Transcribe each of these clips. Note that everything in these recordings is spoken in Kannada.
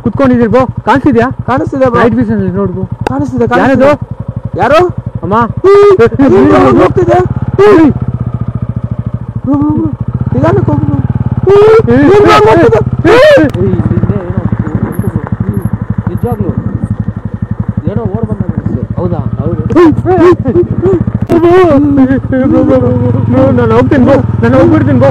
ಕುತ್ಕೊಂಡಿದ್ದೀರಿ ಬ್ರೋ, ಕಾಣಿಸ್ತಿದ್ಯಾ? ಕಾಣಿಸ್ತಿದೆ ರೈಟ್ ವಿಷನ್ ನೋಡ್ಬೋ, ಕಾಣಿಸ್ತಿದೆ. ಯಾರು ಅಮ್ಮ ಹೋಗ್ತಿದೆ ನಿಜವಾಗ್ಲು ಏನೋ ಓಡ್ ಬಂದ. ಹೌದಾ? ಹೌದು. ನಾನು ಹೋಗ್ತೀನಿ ಬೋ, ನಾನು ಹೋಗ್ಬಿಡ್ತೀನಿ ಬೋ.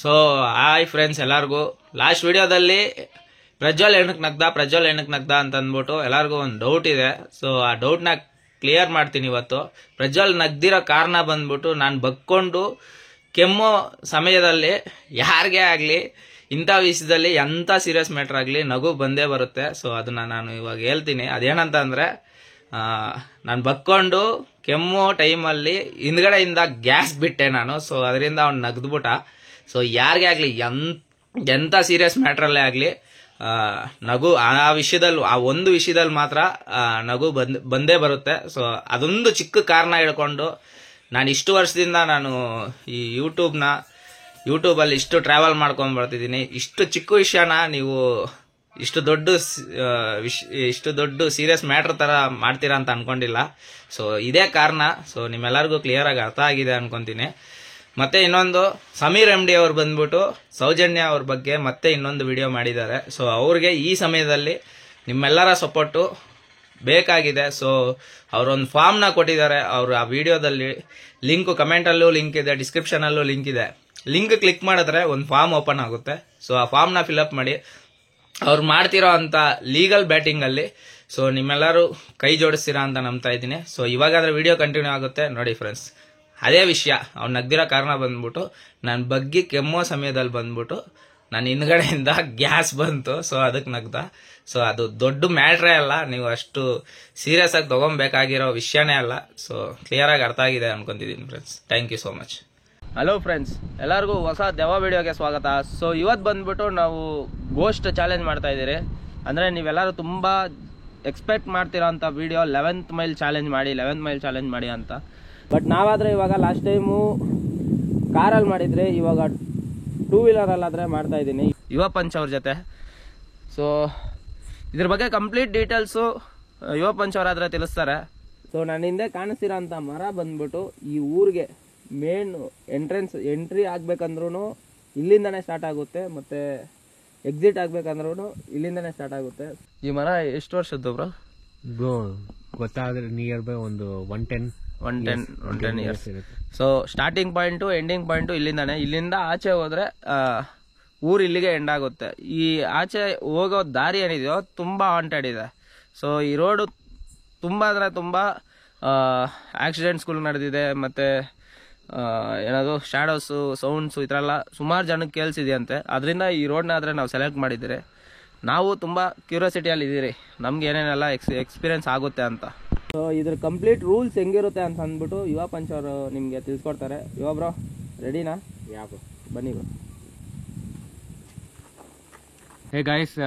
ಸೊ ಹಾಯ್ ಫ್ರೆಂಡ್ಸ್ ಎಲ್ಲರಿಗೂ. ಲಾಸ್ಟ್ ವಿಡಿಯೋದಲ್ಲಿ ಪ್ರಜ್ವಲ್ ಏನಕ್ಕೆ ನಗ್ದ ಅಂತ ಅಂದ್ಬಿಟ್ಟು ಎಲ್ಲರಿಗೂ ಒಂದು ಡೌಟ್ ಇದೆ. ಸೊ ಆ ಡೌಟ್ನ ಕ್ಲಿಯರ್ ಮಾಡ್ತೀನಿ ಇವತ್ತು. ಪ್ರಜ್ವಲ್ ನಗ್ದಿರೋ ಕಾರಣ ಬಂದ್ಬಿಟ್ಟು ನಾನು ಬಗ್ಕೊಂಡು ಕೆಮ್ಮೋ ಸಮಯದಲ್ಲಿ ಯಾರಿಗೇ ಆಗಲಿ ಇಂಥ ವಿಷಯದಲ್ಲಿ ಎಂಥ ಸೀರಿಯಸ್ ಮ್ಯಾಟ್ರ್ ಆಗಲಿ ನಗು ಬಂದೇ ಬರುತ್ತೆ. ಸೊ ಅದನ್ನು ನಾನು ಇವಾಗ ಹೇಳ್ತೀನಿ. ಅದೇನಂತ ಅಂದರೆ, ನಾನು ಬಗ್ಕೊಂಡು ಕೆಮ್ಮೋ ಟೈಮಲ್ಲಿ ಹಿಂದ್ಗಡೆಯಿಂದ ಗ್ಯಾಸ್ ಬಿಟ್ಟೆ ನಾನು. ಸೊ ಅದರಿಂದ ಅವ್ನು ನಗ್ದ್ಬಿಟ್ಟ. ಸೊ ಯಾರಿಗೇ ಆಗಲಿ ಎಂಥ ಸೀರಿಯಸ್ ಮ್ಯಾಟ್ರಲ್ಲೇ ಆಗಲಿ ನಗು ಆ ವಿಷಯದಲ್ಲಿ, ಆ ಒಂದು ವಿಷಯದಲ್ಲಿ ಮಾತ್ರ ನಗು ಬಂದೇ ಬರುತ್ತೆ. ಸೊ ಅದೊಂದು ಚಿಕ್ಕ ಕಾರಣ ಹೇಳ್ಕೊಂಡು ನಾನು ಇಷ್ಟು ವರ್ಷದಿಂದ ನಾನು ಈ ಯೂಟ್ಯೂಬಲ್ಲಿ ಇಷ್ಟು ಟ್ರಾವೆಲ್ ಮಾಡ್ಕೊಂಡು ಬರ್ತಿದ್ದೀನಿ. ಇಷ್ಟು ಚಿಕ್ಕ ವಿಷಯನ ನೀವು ಇಷ್ಟು ದೊಡ್ಡ ಸೀರಿಯಸ್ ಮ್ಯಾಟ್ರ್ ಥರ ಮಾಡ್ತೀರಾ ಅಂತ ಅನ್ಕೊಂಡಿಲ್ಲ. ಸೊ ಇದೇ ಕಾರಣ. ಸೊ ನಿಮ್ಮೆಲ್ಲರಿಗೂ ಕ್ಲಿಯರಾಗಿ ಅರ್ಥ ಆಗಿದೆ ಅನ್ಕೊಂತೀನಿ. ಮತ್ತೆ ಇನ್ನೊಂದು, ಸಮೀರ್ MD ಅವ್ರು ಬಂದ್ಬಿಟ್ಟು ಸೌಜನ್ಯ ಅವ್ರ ಬಗ್ಗೆ ಮತ್ತೆ ಇನ್ನೊಂದು ವಿಡಿಯೋ ಮಾಡಿದ್ದಾರೆ. ಸೊ ಅವ್ರಿಗೆ ಈ ಸಮಯದಲ್ಲಿ ನಿಮ್ಮೆಲ್ಲರ ಸಪೋರ್ಟು ಬೇಕಾಗಿದೆ. ಸೊ ಅವರೊಂದು ಫಾರ್ಮ್ನ ಕೊಟ್ಟಿದ್ದಾರೆ. ಅವರು ಆ ವಿಡಿಯೋದಲ್ಲಿ ಲಿಂಕು ಕಮೆಂಟಲ್ಲೂ ಲಿಂಕ್ ಇದೆ, ಡಿಸ್ಕ್ರಿಪ್ಷನಲ್ಲೂ ಲಿಂಕ್ ಇದೆ. ಲಿಂಕ್ ಕ್ಲಿಕ್ ಮಾಡಿದ್ರೆ ಒಂದು ಫಾರ್ಮ್ ಓಪನ್ ಆಗುತ್ತೆ. ಸೊ ಆ ಫಾರ್ಮ್ನ ಫಿಲಪ್ ಮಾಡಿ ಅವ್ರು ಮಾಡ್ತಿರೋ ಅಂಥ ಲೀಗಲ್ ಬ್ಯಾಟಿಂಗಲ್ಲಿ ಸೊ ನಿಮ್ಮೆಲ್ಲರೂ ಕೈ ಜೋಡಿಸ್ತೀರಾ ಅಂತ ನಂಬ್ತಾ ಇದ್ದೀನಿ. ಸೊ ಇವಾಗಾದ್ರೆ ವಿಡಿಯೋ ಕಂಟಿನ್ಯೂ ಆಗುತ್ತೆ ನೋಡಿ ಫ್ರೆಂಡ್ಸ್. ಅದೇ ವಿಷಯ, ಅವ್ನು ನಗ್ದಿರೋ ಕಾರಣ ಬಂದ್ಬಿಟ್ಟು ನನ್ನ ಬಗ್ಗೆ ಕೆಮ್ಮೋ ಸಮಯದಲ್ಲಿ ಬಂದ್ಬಿಟ್ಟು ನನ್ನ ಹಿಂದ್ಗಡೆಯಿಂದ ಗ್ಯಾಸ್ ಬಂತು. ಸೊ ಅದಕ್ಕೆ ನಗ್ದ. ಸೊ ಅದು ದೊಡ್ಡ ಮ್ಯಾಟ್ರೇ ಅಲ್ಲ, ನೀವು ಅಷ್ಟು ಸೀರಿಯಸ್ ಆಗಿ ತೊಗೊಬೇಕಾಗಿರೋ ವಿಷಯನೇ ಅಲ್ಲ. ಸೊ ಕ್ಲಿಯರಾಗಿ ಅರ್ಥ ಆಗಿದೆ ಅನ್ಕೊಂತಿದ್ದೀನಿ friends. Thank you so much. Hello friends, ಎಲ್ಲರಿಗೂ ಹೊಸ ದೆವ್ವ ವಿಡಿಯೋಗೆ ಸ್ವಾಗತ. ಸೊ ಇವತ್ತು ಬಂದ್ಬಿಟ್ಟು ನಾವು ಗೋಸ್ಟ್ ಚಾಲೆಂಜ್ ಮಾಡ್ತಾ ಇದ್ದೀರಿ. ಅಂದರೆ ನೀವೆಲ್ಲರೂ ತುಂಬ ಎಕ್ಸ್ಪೆಕ್ಟ್ ಮಾಡ್ತಿರೋ ಅಂಥ ವಿಡಿಯೋ 11th ಮೈಲ್ ಚಾಲೆಂಜ್ ಮಾಡಿ ಅಂತ. ಬಟ್ ನಾವಾದರೆ ಇವಾಗ ಲಾಸ್ಟ್ ಟೈಮು ಕಾರಲ್ಲಿ ಮಾಡಿದರೆ, ಇವಾಗ 2 ವೀಲರಲ್ಲಾದರೆ ಮಾಡ್ತಾ ಇದ್ದೀನಿ ಯುವ ಪಂಚ್ ಅವ್ರ ಜೊತೆ. ಸೊ ಇದ್ರ ಬಗ್ಗೆ ಕಂಪ್ಲೀಟ್ ಡೀಟೇಲ್ಸು ಯುವ ಪಂಚ್ ಅವರಾದರೆ ತಿಳಿಸ್ತಾರೆ. ಸೊ ನನ್ನ ಹಿಂದೆ ಕಾಣಿಸ್ತಿರೋ ಅಂಥ ಮರ ಬಂದ್ಬಿಟ್ಟು ಈ ಊರಿಗೆ ಮೇನ್ ಎಂಟ್ರಿ ಆಗ್ಬೇಕಂದ್ರೂ ಇಲ್ಲಿಂದನೇ ಸ್ಟಾರ್ಟ್ ಆಗುತ್ತೆ, ಮತ್ತು ಎಕ್ಸಿಟ್ ಆಗ್ಬೇಕಂದ್ರೂ ಇಲ್ಲಿಂದನೇ ಸ್ಟಾರ್ಟ್ ಆಗುತ್ತೆ. ಈ ಮರ ಎಷ್ಟು ವರ್ಷದ್ದು ಬ್ರೋ? ಗೊತ್ತಾದ್ರೆ ನಿಯರ್ ಬೈ ಒಂದು 110 ಇಯರ್ಸ್ ಇರುತ್ತೆ. So starting point ending point ಇಲ್ಲಿಂದಾನೆ. ಇಲ್ಲಿಂದ ಆಚೆ ಹೋದ್ರೆ ಊರು ಇಲ್ಲಿಗೆ ಎಂಡ್ ಆಗುತ್ತೆ. ಈ ಆಚೆ ಹೋಗೋ ದಾರಿ ಏನಿದೆಯೋ ತುಂಬ ಹಾಂಟೆಡ್ ಇದೆ. ಸೊ ಈ ರೋಡು ತುಂಬ ಅಂದರೆ ತುಂಬ ಆಕ್ಸಿಡೆಂಟ್ಸ್ಗಳು ನಡೆದಿದೆ. ಮತ್ತು ಏನಾದರೂ ಶ್ಯಾಡೋಸು, ಸೌಂಡ್ಸು ಈ ಥರ ಎಲ್ಲ ಸುಮಾರು ಜನಕ್ಕೆ ಕೇಳಿಸಿದೆಯಂತೆ. ಅದರಿಂದ ಈ ರೋಡ್ನ ಆದರೆ ನಾವು ಸೆಲೆಕ್ಟ್ ಮಾಡಿದ್ದೀರಿ. ನಾವು ತುಂಬ ಕ್ಯೂರಿಯಾಸಿಟಿಯಲ್ಲಿ ಇದ್ದೀರಿ ನಮ್ಗೆ ಏನೇನೆಲ್ಲ ಎಕ್ಸ್ಪೀರಿಯನ್ಸ್ ಆಗುತ್ತೆ ಅಂತ. ಸೊ ಇದ್ರ ಕಂಪ್ಲೀಟ್ ರೂಲ್ಸ್ ಹೆಂಗಿರುತ್ತೆ ಅಂತ ಅಂದ್ಬಿಟ್ಟು ಯುವ ಪಂಚ್ ಅವರು ನಿಮಗೆ ತಿಳಿಸ್ಕೊಡ್ತಾರೆ. ಯುವ ಬ್ರೋ ರೆಡಿನಾ? ಯಾಕೆ ಬನ್ನಿ ಬ್ರೋ. ಹೇ ಗೈಸ್,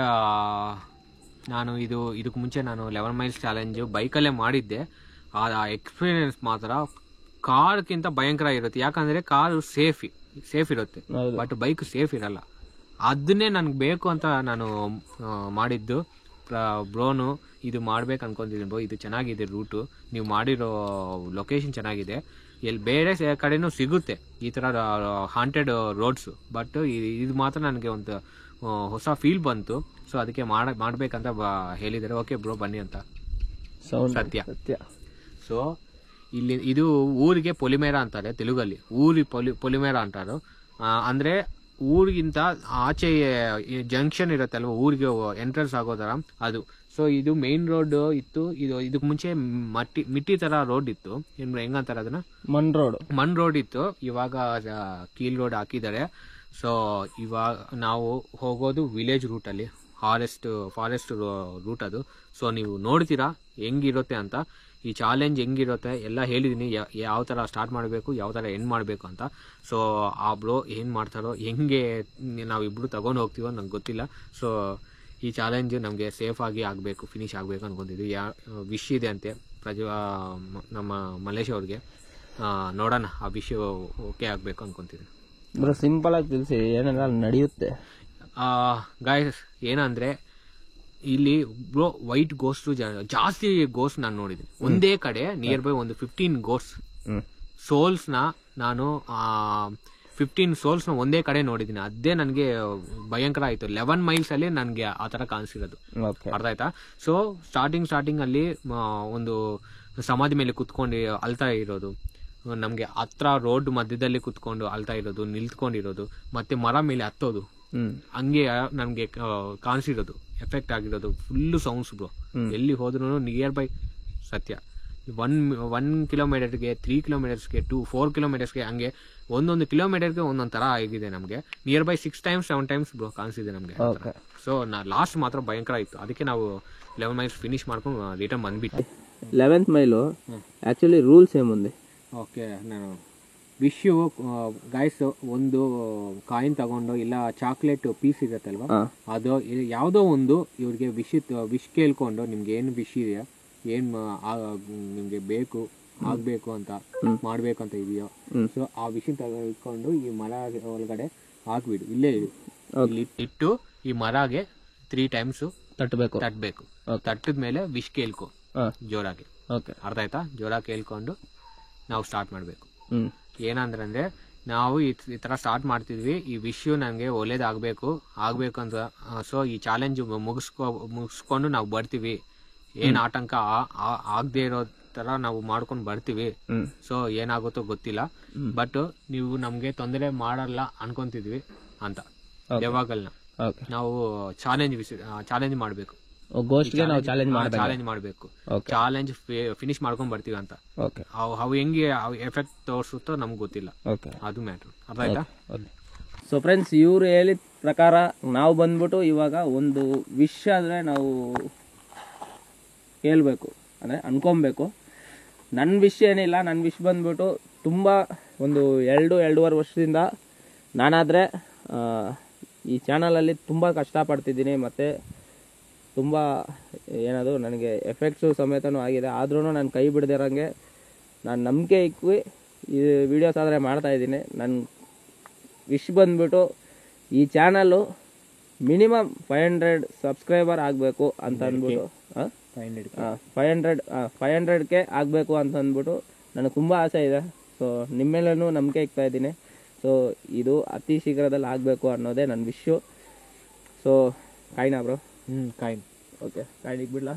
ನಾನು ಇದಕ್ಕೆ ಮುಂಚೆ ನಾನು 11 ಮೈಲ್ಸ್ ಚಾಲೆಂಜು ಬೈಕಲ್ಲೇ ಮಾಡಿದ್ದೆ. ಆ ಎಕ್ಸ್ಪೀರಿಯನ್ಸ್ ಮಾತ್ರ ಕಾರ್ಗಿಂತ ಭಯಂಕರ ಇರುತ್ತೆ. ಯಾಕಂದರೆ ಕಾರು ಸೇಫ್ ಇರುತ್ತೆ, ಬಟ್ ಬೈಕ್ ಸೇಫ್ ಇರಲ್ಲ. ಅದನ್ನೇ ನನಗೆ ಬೇಕು ಅಂತ ನಾನು ಮಾಡಿದ್ದು. ಬ್ರೋನು ಇದು ಮಾಡ್ಬೇಕು ಅನ್ಕೊಂತಿದ್ದೀನಿ ಬ್ರೋ. ಇದು ಚೆನ್ನಾಗಿದೆ ರೂಟು, ನೀವು ಮಾಡಿರೋ ಲೊಕೇಶನ್ ಚೆನ್ನಾಗಿದೆ. ಎಲ್ಲಿ ಬೇರೆ ಕಡೆನೂ ಸಿಗುತ್ತೆ ಈ ಥರ ಹಾಂಟೆಡ್ ರೋಡ್ಸು, ಬಟ್ ಇದು ಮಾತ್ರ ನನಗೆ ಒಂದು ಹೊಸ ಫೀಲ್ ಬಂತು. ಸೊ ಅದಕ್ಕೆ ಮಾಡ್ಬೇಕಂತ ಹೇಳಿದ್ದಾರೆ. ಓಕೆ ಬ್ರೋ ಬನ್ನಿ ಅಂತ. ಸತ್ಯ. ಸೊ ಇದು ಊರಿಗೆ ಪೊಲಿಮೇರ ಅಂತಾರೆ ತೆಲುಗಲ್ಲಿ. ಊರಿ ಪೊಲಿಮೇರ ಅಂತಾರೆ. ಅಂದರೆ ಊರಿಗಿಂತ ಆಚೆ ಜಂಕ್ಷನ್ ಇರುತ್ತೆ ಅಲ್ವಾ, ಊರಿಗೆ ಎಂಟ್ರೆನ್ಸ್ ಆಗೋ ಥರ ಅದು. ಸೊ ಇದು ಮೇನ್ ರೋಡ್ ಇತ್ತು. ಇದಕ್ಕೆ ಮುಂಚೆ ಮಿಟ್ಟಿ ತರ ರೋಡ್ ಇತ್ತು. ಹೆಂಗಂತಾರೆ ಅದನ್ನ, ಮಣ್ ರೋಡ್ ಇತ್ತು. ಇವಾಗ ಕೀಲ್ ರೋಡ್ ಹಾಕಿದ್ದಾರೆ. ಸೊ ಇವಾಗ ನಾವು ಹೋಗೋದು ವಿಲೇಜ್ ರೂಟಲ್ಲಿ, ಫಾರೆಸ್ಟ್ ರೂಟ್ ಅದು. ಸೊ ನೀವು ನೋಡ್ತೀರಾ ಹೆಂಗಿರುತ್ತೆ ಅಂತ, ಈ ಚಾಲೆಂಜ್ ಹೆಂಗಿರುತ್ತೆ ಎಲ್ಲ ಹೇಳಿದೀನಿ, ಯಾವ ಥರ ಸ್ಟಾರ್ಟ್ ಮಾಡಬೇಕು, ಯಾವ ಥರ ಎಂಡ್ ಮಾಡಬೇಕು ಅಂತ. ಸೊ ಆ ಬ್ರೋ ಏನು ಮಾಡ್ತಾರೋ, ಹೆಂಗೆ ನಾವಿಬ್ರು ತಗೊಂಡು ಹೋಗ್ತೀವೋ ನಂಗೆ ಗೊತ್ತಿಲ್ಲ. ಸೊ ಈ ಚಾಲೆಂಜ್ ನಮಗೆ ಸೇಫ್ ಆಗಿ ಆಗಬೇಕು, ಫಿನಿಶ್ ಆಗಬೇಕು ಅನ್ಕೊಂತಿದ್ವಿ. ವಿಶ್ ಇದೆ ಅಂತೆ ನಮ್ಮ ಮಲೇಶ್ ಅವ್ರಿಗೆ. ನೋಡೋಣ ಆ ವಿಶ್ ಓಕೆ ಆಗಬೇಕು ಅನ್ಕೊಂತಿದ್ವಿ. ಸಿಂಪಲ್ ಆಗಿ ತಿಳಿಸಿ, ಏನೆಲ್ಲ ನಡೆಯುತ್ತೆ ಗಾಯ್ಸ್. ಏನಂದ್ರೆ ಇಲ್ಲಿ ಬ್ರೋ ವೈಟ್ ಗೋಸ್ಟ್ ಜಾಸ್ತಿ ಗೋಸ್ಟ್ ನಾನು ನೋಡಿದ್ದೀನಿ ಒಂದೇ ಕಡೆ. ನಿಯರ್ ಬೈ ಒಂದು 15 ಗೋಸ್ಟ್ ಸೋಲ್ಸ್ನ ನಾನು 15 ಸೋಲ್ಸ್ನ ಒಂದೇ ಕಡೆ ನೋಡಿದ್ದೀನಿ. ಅದೇ ನನಗೆ ಭಯಂಕರ ಆಯ್ತು. 11 ಮೈಲ್ಸ್ ಅಲ್ಲಿ ನನಗೆ ಆ ತರ ಕಾಣಿಸಿರೋದು, ಅರ್ಥ ಆಯ್ತಾ. ಸೊ ಸ್ಟಾರ್ಟಿಂಗ್ ಅಲ್ಲಿ ಒಂದು ಸಮಾಧಿ ಮೇಲೆ ಕುತ್ಕೊಂಡು ಅಳ್ತಾ ಇರೋದು, ನಮ್ಗೆ ಹತ್ರ ರೋಡ್ ಮಧ್ಯದಲ್ಲಿ ಕುತ್ಕೊಂಡು ಅಳ್ತಾ ಇರೋದು, ನಿಲ್ತ್ಕೊಂಡಿರೋದು, ಮತ್ತೆ ಮರ ಮೇಲೆ ಹತ್ತೋದು, ಹಂಗೆ ನಮ್ಗೆ ಕಾಣಿಸಿರೋದು, ಎಫೆಕ್ಟ್ ಆಗಿರೋದು. Full sounds bro. ಎಲ್ಲಿ ಹೋದ್ರು ನಿಯರ್ ಬೈ ಸತ್ಯ 1 ಕಿಲೋಮೀಟರ್ಗೆ 3 ಕಿಲೋಮೀಟರ್ಸ್ಗೆ 4 ಕಿಲೋಮೀಟರ್ಸ್ಗೆ ಹಂಗೆ ಒಂದೊಂದು ಕಿಲೋಮೀಟರ್ಗೆ ಒಂದೊಂದ್ ತರ ಆಗಿದೆ ನಮ್ಗೆ. Nearby 6 times 7 times bro ಕಾಣಿಸಿದೆ ನಮ್ಗೆ. ಸೊ ಲಾಸ್ಟ್ ಮಾತ್ರ ಭಯಂಕರ ಇತ್ತು. ಅದಕ್ಕೆ ನಾವು 11 ಮೈಲ್ಸ್ ಫಿನಿಶ್ ಮಾಡ್ಕೊಂಡು ರಿಟರ್ನ್ ಬಂದ್ಬಿಟ್ಟು. 11th ಮೈಲು ಆಕ್ಚುಲಿ ರೂಲ್ಸ್ ಏಮುಂದೆ. ಓಕೆ, ನಾನು ವಿಶ್ ಗೈಸ್ ಒಂದು ಕಾಯಿನ್ ತಗೊಂಡು ಇಲ್ಲ ಚಾಕ್ಲೇಟ್ ಪೀಸ್ ಇರತ್ತಲ್ವಾ, ಅದು ಯಾವುದೋ ಒಂದು ಇವ್ರಿಗೆ ವಿಶ್ ಕೇಳ್ಕೊಂಡು ನಿಮ್ಗೆ ಏನು ವಿಶ್ ಇದೆಯಾ, ಏನ್ ನಿಮ್ಗೆ ಬೇಕು ಆಗ್ಬೇಕು ಅಂತ ಮಾಡ್ಬೇಕು ಅಂತ ಇದೆಯೋ, ಸೊ ಆ ವಿಷಯ ತೆಗೆದುಕೊಂಡು ಈ ಮರ ಒಳಗಡೆ ಹಾಕ್ಬಿಡು. ಇಲ್ಲೇ ಇಟ್ಟು ಈ ಮರಗೆ 3 ಟೈಮ್ಸ್ ತಟ್ಟಬೇಕು. ತಟ್ಟದ ಮೇಲೆ ವಿಶ್ ಕೇಳ್ಕೊ ಜೋರಾಗಿ, ಅರ್ಥ ಆಯ್ತಾ? ಜೋರಾಗಿ ಕೇಳ್ಕೊಂಡು ನಾವು ಸ್ಟಾರ್ಟ್ ಮಾಡ್ಬೇಕು. ಏನಂದ್ರೆ ನಾವು ಈ ತರ ಸ್ಟಾರ್ಟ್ ಮಾಡ್ತಿದ್ವಿ, ಈ ವಿಷಯ ನನಗೆ ಒಳ್ಳೇದಾಗಬೇಕು ಅಂತ. ಸೊ ಈ ಚಾಲೆಂಜ್ ಮುಗಿಸ್ಕೊಂಡು ನಾವು ಬರ್ತೀವಿ. ಏನ್ ಆತಂಕ ಆಗದೆ ಇರೋ ತರ ನಾವು ಮಾಡ್ಕೊಂಡು ಬರ್ತೀವಿ. ಸೊ ಏನಾಗುತ್ತೋ ಗೊತ್ತಿಲ್ಲ, ಬಟ್ ನೀವು ನಮ್ಗೆ ತೊಂದರೆ ಮಾಡಲ್ಲ ಅನ್ಕೊಂತಿದ್ವಿ ಅಂತ. ಯಾವಾಗಲ್ನ ನಾವು ಚಾಲೆಂಜ್ ಮಾಡ್ಬೇಕು, ಚಾಲೆಂಜ್ ಮಾಡ್ಬೇಕು, ಚಾಲೆಂಜ್ ಫಿನಿಶ್ ಮಾಡ್ಕೊಂಡ್ ಬರ್ತೀವಿ ಅಂತ. ಅವು ಹೆಂಗೆ ಎಫೆಕ್ಟ್ ತೋರಿಸುತ್ತೋ ನಮ್ಗೆ ಗೊತ್ತಿಲ್ಲ, ಅದು ಮ್ಯಾಟ್ರ್. ಅರ್ಥ ಆಯ್ತಾ? ಸೊ ಫ್ರೆಂಡ್ಸ್, ಇವ್ರು ಹೇಳಿದ ಪ್ರಕಾರ ನಾವು ಬಂದ್ಬಿಟ್ಟು ಇವಾಗ ಒಂದು ವಿಶ್ ಆದ್ರೆ ನಾವು ಹೇಳ್ಬೇಕು, ಅಂದರೆ ಅನ್ಕೊಬೇಕು. ನನ್ನ ವಿಶ್ ಏನಿಲ್ಲ, ನನ್ನ ವಿಶ್ ಬಂದ್ಬಿಟ್ಟು ತುಂಬ ಒಂದು 2-2.5 ವರ್ಷದಿಂದ ನಾನಾದರೆ ಈ ಚಾನಲಲ್ಲಿ ತುಂಬ ಕಷ್ಟಪಡ್ತಿದ್ದೀನಿ, ಮತ್ತು ತುಂಬ ಏನದು ನನಗೆ ಎಫೆಕ್ಟ್ಸು ಸಮೇತನೂ ಆಗಿದೆ. ಆದ್ರೂ ನಾನು ಕೈ ಬಿಡದಿರೋಂಗೆ ನಾನು ನಂಬಿಕೆ ಇಕ್ಕಿ ಈ ವಿಡಿಯೋಸ್ ಆದರೆ ಮಾಡ್ತಾಯಿದ್ದೀನಿ. ನನ್ನ ವಿಶ್ ಬಂದ್ಬಿಟ್ಟು ಈ ಚಾನಲ್ಲು ಮಿನಿಮಮ್ 500 ಸಬ್ಸ್ಕ್ರೈಬರ್ ಆಗಬೇಕು ಅಂತ ಅಂದ್ಬಿಟ್ಟು 500ಕ್ಕೆ ಆಗಬೇಕು ಅಂತ ಅಂದ್ಬಿಟ್ಟು ನನಗೆ ತುಂಬ ಆಸೆ ಇದೆ. ಸೊ ನಿಮ್ಮೆಲ್ಲನೂ ನಂಬಿಕೆ ಇಕ್ತಾ ಇದ್ದೀನಿ. ಸೊ ಇದು ಅತಿ ಶೀಘ್ರದಲ್ಲಿ ಆಗಬೇಕು ಅನ್ನೋದೇ ನನ್ನ ವಿಶ್ಯು. ಸೊ ಕಾಯಿನಾ ಬ್ರೋ? ಕಾಯಿನ್. ಓಕೆ, ಕಾಯಿನ್ ಇಕ್ಬಿಡ್ಲಾ?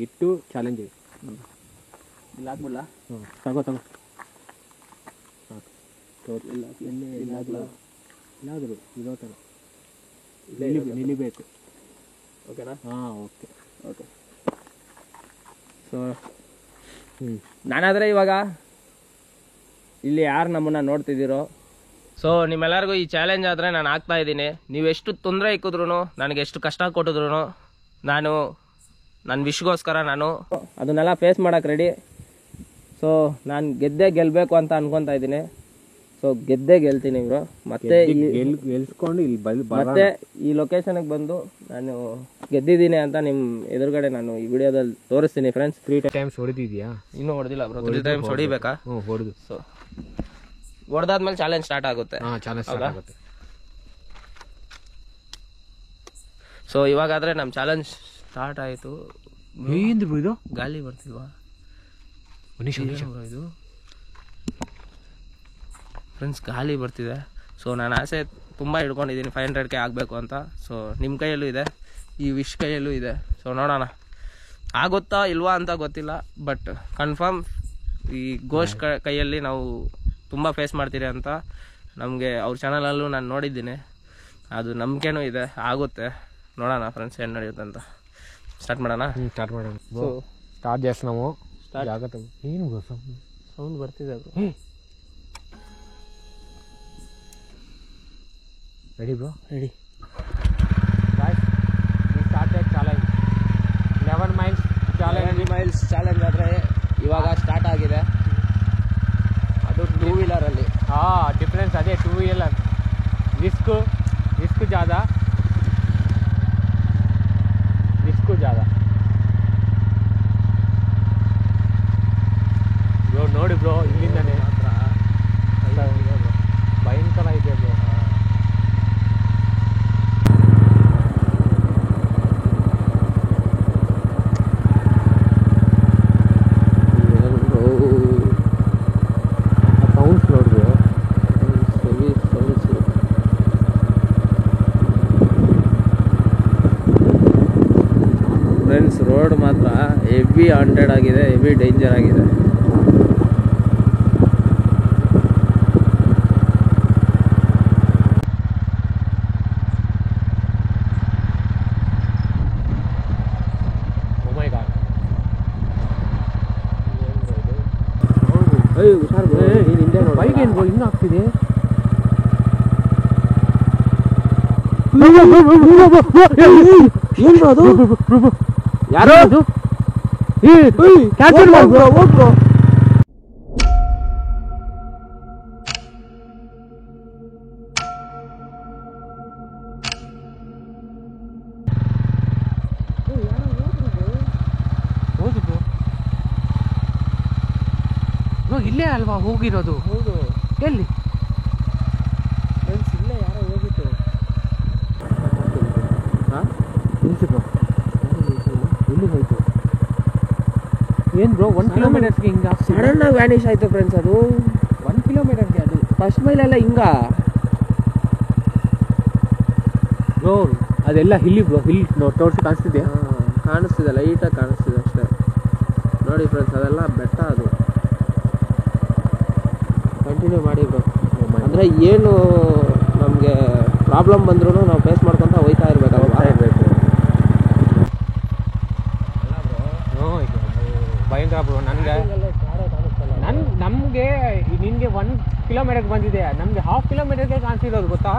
ಇಟ್ಟು ಚಾಲೆಂಜ್ ಇಲ್ಲ ಹಾಕ್ಬಿಡ್ಲಾ? ತಗೋ ಇಲ್ಲಾದರೂ ಇರೋ ಥರ ನಿಲ್ಲಿಬೇಕು. ಓಕೆನಾ? ಓಕೆ. ಸೊ ನಾನಾದರೆ ಇವಾಗ ಇಲ್ಲಿ ಯಾರು ನಮ್ಮನ್ನು ನೋಡ್ತಿದ್ದೀರೋ, ಸೊ ನಿಮ್ಮೆಲ್ಲರಿಗೂ ಈ ಚಾಲೆಂಜ್ ಆದರೆ ನಾನು ಆಗ್ತಾ ಇದ್ದೀನಿ. ನೀವು ಎಷ್ಟು ತೊಂದರೆ ಇಕ್ಕಿದ್ರು, ನನಗೆ ಎಷ್ಟು ಕಷ್ಟ ಕೊಟ್ಟಿದ್ರು, ನಾನು ನನ್ನ ವಿಶ್ಗೋಸ್ಕರ ನಾನು ಅದನ್ನೆಲ್ಲ ಫೇಸ್ ಮಾಡೋಕೆ ರೆಡಿ. ಸೊ ನಾನು ಗೆಲ್ಲಬೇಕು ಅಂತ ಅನ್ಕೊತಾ ಇದ್ದೀನಿ. ಸೊ ಗೆಲ್ತೀನಿ ಬ್ರೋ. ಮತ್ತೆ ಗೆಲ್ಸ್ಕೊಂಡು ಇಲ್ಲಿ ಮತ್ತೆ ಈ ಲೊಕೇಶನ್ಗೆ ಬಂದು ನಾನು ಗೆದ್ದಿದ್ದೀನಿ ಅಂತ ನಿಮ್ಮ ಎದುರುಗಡೆ ನಾನು ಈ ವಿಡಿಯೋದಲ್ಲಿ ತೋರಿಸ್ತೀನಿ ಫ್ರೆಂಡ್ಸ್. 3 ಟೈಮ್ಸ್ ಹೊಡೆದಿದ್ಯಾ? ಇನ್ನೂ ಹೊಡೆದಿಲ್ಲ ಬ್ರೋ. 3 ಟೈಮ್ಸ್ ಹೊಡಿಬೇಕಾ? ಹೊಡೆದು. ಸೊ ಹೊಡೆದಾದ್ಮೇಲೆ ಚಾಲೆಂಜ್ ಸ್ಟಾರ್ಟ್ ಆಗುತ್ತೆ. ಸೊ ಇವಾಗಾದ್ರೆ ನಮ್ಮ ಚಾಲೆಂಜ್ ಸ್ಟಾರ್ಟ್ ಆಯಿತು. ಇದು ಗಾಳಿ ಬರ್ತಿಲ್ವಾ ಇದು ಫ್ರೆಂಡ್ಸ್? ಗಾಳಿ ಬರ್ತಿದೆ. ಸೊ ನಾನು ಆಸೆ ತುಂಬ ಹಿಡ್ಕೊಂಡಿದ್ದೀನಿ 500ಕ್ಕೆ ಆಗಬೇಕು ಅಂತ. ಸೊ ನಿಮ್ಮ ಕೈಯಲ್ಲೂ ಇದೆ, ಈ ವಿಶ್ ಕೈಯಲ್ಲೂ ಇದೆ. ಸೊ ನೋಡೋಣ ಆಗುತ್ತಾ ಇಲ್ವಾ ಅಂತ ಗೊತ್ತಿಲ್ಲ, ಬಟ್ ಕನ್ಫರ್ಮ್ ಈ ಘೋಷ್ ಕೈಯಲ್ಲಿ ನಾವು ತುಂಬ ಫೇಸ್ ಮಾಡ್ತೀರಿ ಅಂತ ನಮಗೆ ಅವ್ರ ಚಾನಲಲ್ಲೂ ನಾನು ನೋಡಿದ್ದೀನಿ. ಅದು ನಂಬಿಕೆನೂ ಇದೆ, ಆಗುತ್ತೆ. ನೋಡೋಣ ಫ್ರೆಂಡ್ಸ್ ಏನು ನಡೆಯುತ್ತೆ ಅಂತ. ಸ್ಟಾರ್ಟ್ ಮಾಡೋಣ. ಸ್ಟಾರ್ಟ್ ಮಾಡೋಣ. ಸೊ ಸ್ಟಾರ್ಟ್ చేస్తున్నాము. ಜಾಗ್ರತೆ. ಏನು ಬ್ರೋ ಸೌಂಡ್ ಬರ್ತಿದೆ bro. Ready bro? Ready. Guys we started challenge 11 miles challenge. 11 miles challenge ಆದರೆ ಇವಾಗ ಸ್ಟಾರ್ಟ್ ಆಗಿದೆ. ಅದು 2 ವೀಲರಲ್ಲಿ. ಡಿಫ್ರೆನ್ಸ್ ಅದೇ 2 ವೀಲರ್ रिस्क ज़्यादा ಬ್ರೋ. ನೋಡಿ ಬ್ರೋ ಇಲ್ಲಿಂದಾನೆ ಭಯಂಕರ ಇದೆ ಬ್ರೋ. ಸೌಂಡ್ಸ್ ನೋಡಿ ಬ್ರೋ. ಫ್ರೆಂಡ್ಸ್ ರೋಡ್ ಮಾತ್ರ ಹೆವಿ ಹಾಂಟೆಡ್ ಆಗಿದೆ, ಹೆವಿ ಡೇಂಜರ್ ಆಗಿದೆ. ಹುಷಾರು ಬೈಕ್ ಏನು ಬ್ರೋ ಇನ್ನೂ ಆಗ್ತಿದೆ. ಏನು ಅದು? ಯಾರೋ ಅದು ಕ್ಯಾನ್ಸಲ್ ಮಾಡಿ ಬ್ರೋ. ಹೋಗ್ ಬ್ರೋ. ಹೌದು ಬ್ರೋ. ಬ್ರೋ ಇಲ್ಲೇ ಅಲ್ವಾ ಹೋಗಿರೋದು? ಹೌದು. ಎಲ್ಲಿ? ಫ್ರೆಂಡ್ಸ್ ಇಲ್ಲೇ ಯಾರೋ ಹೋಗಿತ್ತು. ನಿಲ್ಸಿ ಬ್ರೋ. ಎಲ್ಲಿ ಹೋಯ್ತು? ಏನು ಬ್ರೋ 1 ಕಿಲೋಮೀಟರ್ಸ್ಗೆ ಹಿಂಗೆ ಸಡನ್ ಆಗಿ ವ್ಯಾನಿಷ್ ಆಯ್ತು ಫ್ರೆಂಡ್ಸ್. ಅದು 1 ಕಿಲೋಮೀಟರ್ಗೆ ಅದು ಫಸ್ಟ್ ಮೈಲೆಲ್ಲ ಹಿಂಗ ಬ್ರೋ. ಅದೆಲ್ಲ ಹಿಲ್ಲಿ ಬ್ರೋ. ಹಿಲ್ ತೋರಿಸಿ ಕಾಣಿಸ್ತಿದೆ. ಕಾಣಿಸ್ತಿದೆ, ಲೈಟಾಗಿ ಕಾಣಿಸ್ತಿದೆ ಅಷ್ಟೇ. ನೋಡಿ ಫ್ರೆಂಡ್ಸ್ ಅದೆಲ್ಲ ಬೆಟ್ಟ. ಅದು ಕಂಟಿನ್ಯೂ ಮಾಡಿ ಬ್ರೋ. ಅಂದರೆ ಏನು ನಮಗೆ ಪ್ರಾಬ್ಲಮ್ ಬಂದ್ರೂ ನಾವು ಫೇಸ್ ಮಾಡ್ಕೊತ ಹೋಯ್ತಾ ಇರಬೇಕಲ್ವಾ? ಭಯಂಕರ ಬ್ರೋ. ನಮಗೆ ನಿನಗೆ 1 ಕಿಲೋಮೀಟರ್ಗೆ ಬಂದಿದೆ, ನಮಗೆ 1/2 ಕಿಲೋಮೀಟರ್ಗೆ ಕಾಣಿಸಿರೋದು ಗೊತ್ತಾ?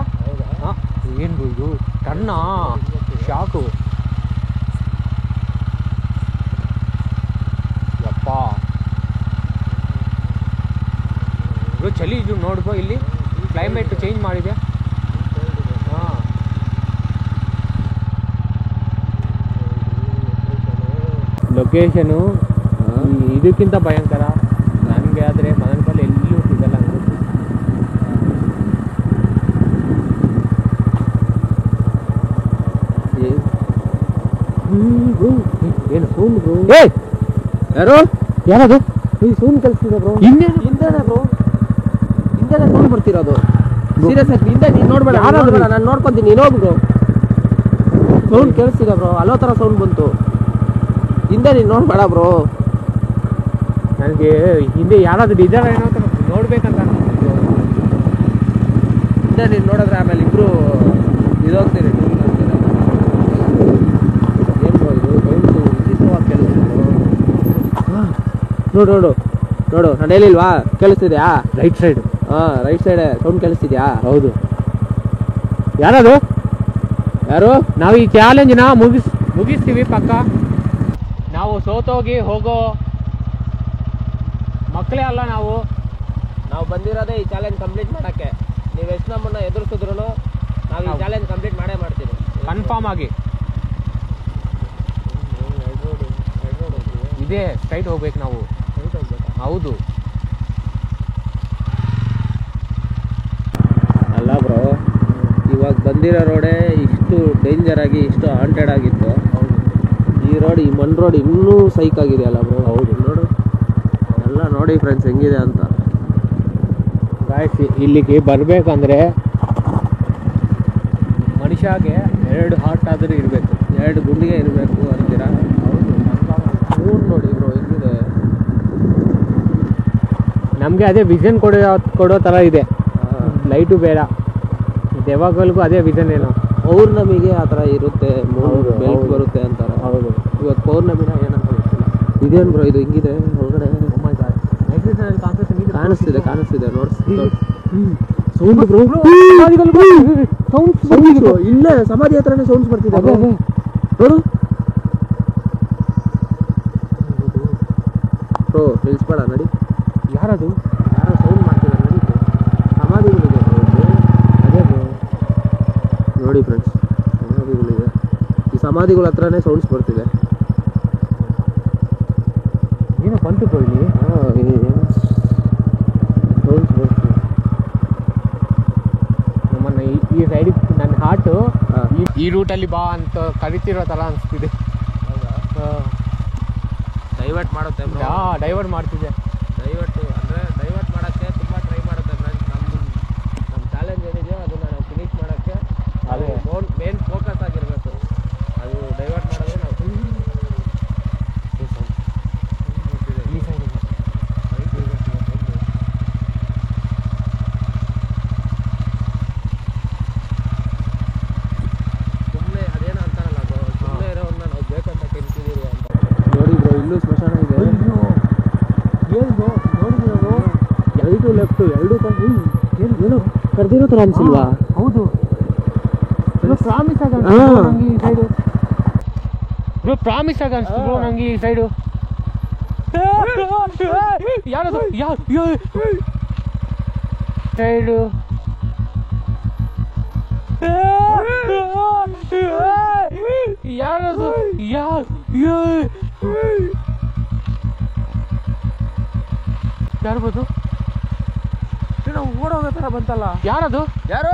ಹಾಂ ಏನು ಬ್ರೋ ಇದು? ಟನ್ನ ಶಾಕು ಯಪ್ಪ ಬ್ರೋ. ಚಳಿ ಇದು ನೋಡ್ಬೋ, ಇಲ್ಲಿ ಕ್ಲೈಮೇಟ್ ಚೇಂಜ್ ಮಾಡಿದೆ. ಹಾಂ ಲೊಕೇಶನು ಇದಕ್ಕಿಂತ ಭಯಂಕರ. ನನಗೆ ಆದರೆ ಮದನಪಲ್ಲಿ ಎಲ್ಲೂ ಸಿಗಲ್ಲ ಅನ್ಸುತ್ತೆ. ಏನು ಸೌಂಡ್ ಬ್ರೋ? ಯಾರು? ಯಾರದು? ಈ ಸೌಂಡ್ ಕಲಿಸ್ತಿದೆ ಬ್ರೋ. ಹಿಂದೆನೆ ಬ್ರೋ, ಹಿಂದೆನೆ ಸೌಂಡ್ ಬರ್ತಿರೋದು. ಸೀರಿಯಸ್ ಆಗಿ ಹಿಂದೆ ನೀನು ನೋಡ್ಬೇಡ. ನಾನು ನೋಡ್ಕೊಂತೀನಿ. ನೀನು ಹೋಗು ಬ್ರೋ. ಸೌಂಡ್ ಕೇಳಿಸ್ತಿದೆ ಬ್ರೋ. ಅಲ್ಲೋ ಥರ ಸೌಂಡ್ ಬಂತು. ಹಿಂದೆ ನೀನು ನೋಡ್ಬೇಡ ಬ್ರೋ. ನನಗೆ ಹಿಂದೆ ಯಾರಾದ್ರೂ ಡಿಸೈರ್ ಏನೋ ನೋಡ್ಬೇಕಂತ ಅನ್ಸುತ್ತೆ. ಹಿಂದೆ ನೀನು ನೋಡಿದ್ರೆ ಆಮೇಲೆ ಇಬ್ರು ಇದೋಗ್ತೀರಿ. ಏನು ಬ್ರೋ ಇದು ಸೌಂಡ್ ವಿಚಿತ್ರವಾಗಿ ಕೇಳಿಸ್ತಿದೆ. ನೋಡು ನೋಡು ನೋಡು, ನಾನು ಹೇಳಿಲ್ವಾ? ಕೇಳಿಸ್ತಿದ್ಯಾ? Right side. ಹಾಂ ರೈಟ್ ಸೈಡ್ ಸೌಂಡ್ ಕೇಳಿಸ್ತಿದ್ಯಾ? ಹೌದು. ಯಾರದು? ಯಾರು? ನಾವು ಈ ಚಾಲೆಂಜ್ನ ಮುಗಿಸ್ತೀವಿ ಪಕ್ಕ. ನಾವು ಸೋತೋಗಿ ಹೋಗೋ ಮಕ್ಕಳೇ ಅಲ್ಲ ನಾವು. ನಾವು ಬಂದಿರೋದೇ ಈ ಚಾಲೆಂಜ್ ಕಂಪ್ಲೀಟ್ ಮಾಡೋಕ್ಕೆ. ನೀವು ಎಷ್ಟು ನಮ್ಮನ್ನು ಎದುರಿಸಿದ್ರು ನಾವು ಈ ಚಾಲೆಂಜ್ ಕಂಪ್ಲೀಟ್ ಮಾಡೇ ಮಾಡ್ತೀವಿ ಕನ್ಫರ್ಮ್ ಆಗಿ. ಇದೇ ಸ್ಟ್ರೈಟ್ ಹೋಗ್ಬೇಕು ನಾವು. ಹೌದು. ಅಲ್ಲ ಬ್ರೋ, ಇವಾಗ ಬಂದಿರೋ ರೋಡೇ ಇಷ್ಟು ಡೇಂಜರ್ ಆಗಿ ಇಷ್ಟು ಹಾಂಟೆಡ್ ಆಗಿತ್ತು. ಈ ರೋಡ್, ಈ ಮಣ್ ರೋಡ್ ಇನ್ನೂ ಸೈಕ್ ಆಗಿದೆಯಲ್ಲ ಬ್ರೋ. ಹೌದು ನೋಡು, ಎಲ್ಲ ನೋಡಿ ಫ್ರೆಂಡ್ಸ್ ಹೆಂಗಿದೆ ಅಂತ. ಗಾಯ್ಸ್ ಇಲ್ಲಿಗೆ ಬರಬೇಕಂದ್ರೆ ಮನುಷ್ಯಗೆ 2 ಹಾರ್ಟ್ ಆದರೂ ಇರಬೇಕು, 2 ಗುಂಡಿಗೆ ಇರಬೇಕು ಅಂತೀರಾ? ಹೌದು. ನೋಡಿ ಬ್ರೋ ಹೆಂಗಿದೆ. ನಮಗೆ ಅದೇ ವಿಷನ್ ಕೊಡೋ ಥರ ಇದೆ. ಲೈಟು ಬೇಡ, ಮತ್ತೆ ಯಾವಾಗಲೂ ಅದೇ ವಿಧಾನೇನೋ. ಪೌರ್ಣಮಿಗೆ ಆ ಥರ ಇರುತ್ತೆ, ಬೆಲ್ಟ್ ಬರುತ್ತೆ ಅಂತಾರೆ. ಹೌದು. ಇವತ್ತು ಪೌರ್ಣಮಿನ ಏನಂತ ಗೊತ್ತಿಲ್ಲ. ಇದೇನು ಬ್ರೋ ಇದು ಹಿಂಗಿದೆ ಹೊರಗಡೆ? ಕಾಣಿಸ್ತಿದೆ ನೋಡಿ. ಸೌಂಡ್ ಬ್ರೋ, ಇಲ್ಲೇ ಸಮಾಧಿ ಹತ್ರನೇ ಸೌಂಡ್ಸ್ ಬರ್ತಿದೆ ನೋಡು. ಬ್ರೋ ನಿಲ್ಸ್ಬೇಡ, ನಡಿ. ಯಾರದು? ಯಾರೋ ಸೌಂಡ್ ಮಾಡ್ತಿದ್ದಾರೆ, ನಡಿ. ಸಮಾಧಿಗಳಿದೆ ಅದೇ ಬ್ರೋ, ನೋಡಿ ಫ್ರೆಂಡ್ಸ್, ಸಮಾಧಿಗಳಿದೆ. ಈ ಸಮಾಧಿಗಳ ಹತ್ರನೇ ಸೌಂಡ್ಸ್ ಬರ್ತಿದೆ. ಏನೋ ಬಂತು ಬ್ರೋ ಇಲ್ಲಿ. ಸೌಂಡ್ಸ್ ಬರ್ತಿದೆ. ನಮ್ಮನ್ನ ಈ ಸೈಡ್ ನನ್ನ ಹಾರ್ಟು ಈ ರೂಟಲ್ಲಿ ಬಾ ಅಂತ ಕರಿತಿರೋ ಥರ ಅನಿಸ್ತಿದೆ. ಡೈವರ್ಟ್ ಮಾಡುತ್ತೆ ಬ್ರೋ. ಡೈವರ್ಟ್ ಮಾಡ್ತಿದೆ. ಡೈವರ್ಟ್ ಮಾಡೋಕ್ಕೆ ತುಂಬ ಟ್ರೈ ಮಾಡುತ್ತೆ ಫ್ರೆಂಡ್ಸ್. ನಮ್ಮ ಚಾಲೆಂಜ್ ಏನಿದೆಯೋ ಅದನ್ನು ನಾವು ಫಿನಿಶ್ ಮಾಡೋಕ್ಕೆ ಅದೇ ಮೇನ್ ಫೋಕಸ್ ಆಗಿರಬೇಕು. ಅದು ಡೈವರ್ಟ್ ಮಾಡಿದ್ರೆ ನಾವು ಈ ಸೈಡ್ ಸುಮ್ಮನೆ ಅದೇನೋ ಅಂತಾರಲ್ಲ ಬ್ರೋ, ಸುಮ್ಮನೆ ಇರೋನ್ನ ನಾವು ಬೇಕಂತ ಕೆಲ್ಸಿದ್ದೀವಿ ಅಂತ. ನೋಡಿ ಬ್ರೋ, ಇಲ್ಲೂ ಸ್ಮಶಾನ ಇದೆ. ರೈಟು ಲೆಫ್ಟು ಎರಡೂ ಏನು ಕರೆದಿರೋ ಥರ ಅನ್ಸಿಲ್ವಾ? ಹೌದು. ಪ್ರಾಮಿಸ್ ಆಗ ನಂಗೆ ಈ ಸೈಡು. ಪ್ರಾಮಿಸ್ ಆಗ ಅನ್ಸ್ತು ನಂಗೆ ಈ ಸೈಡು. ಯಾರದು? ಸೈಡು ಯಾರದು? ಯಾರ್ಬೋದು? ನಾವು ಓಡೋಗೋ ಥರ ಬಂತಲ್ಲ. ಯಾರದು? ಯಾರು?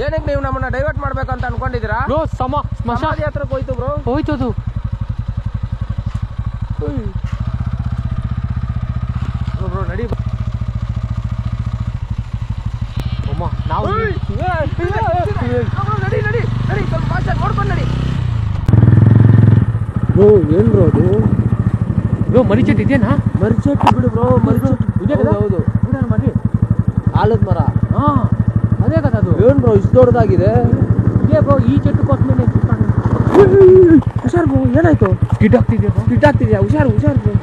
ಏನಕ್ಕೆ ನೀವು ನಮ್ಮನ್ನ ಡೈವರ್ಟ್ ಮಾಡ್ಬೇಕಂತ ಅನ್ಕೊಂಡಿದ್ದೀರಾ? ಬ್ರೋ ಸ್ಮಶಾನ ಹತ್ರಕ್ಕೆ ಹೋಯ್ತು ಬ್ರೋ. ಹೋಯ್ತದು. ಬ್ರೋ ನಡಿ. ಅಮ್ಮ ನಾವು ನಡಿ ಸ್ವಲ್ಪ ಫಾಸ್ಟಾಗಿ ನೋಡ್ಕೊಂಡು ನಡಿ. ಬ್ರೋ ಏನು ಬ್ರೋ ಅದು? ಬ್ರೋ ಮರಿಚೆಟ್ಟು ಇದೆಯಾ? ಮರಿಚೆಟ್ಟು ಬಿಡು ಬ್ರೋ, ಮರಿಚೆಟ್ಟು. ಹೌದು, ಮರಿ ಆಲದ ಮರ. ಹಾಂ ಅದೇ ಕದ ಅದು. ಏನು ಬ್ರೋ ಇಷ್ಟು ದೊಡ್ಡದಾಗಿದೆ? ಇದೇ ಬ್ರೋ ಈ ಚೆಟ್ಟು ಕೊಟ್ಮೇಲೆ. ಹುಷಾರು ಬ್ರೋ, ಏನಾಯ್ತು? ಸ್ಕಿಡ್ ಆಗ್ತಿದ್ಯಾ? ಹುಷಾರು ಬ್ರೋ.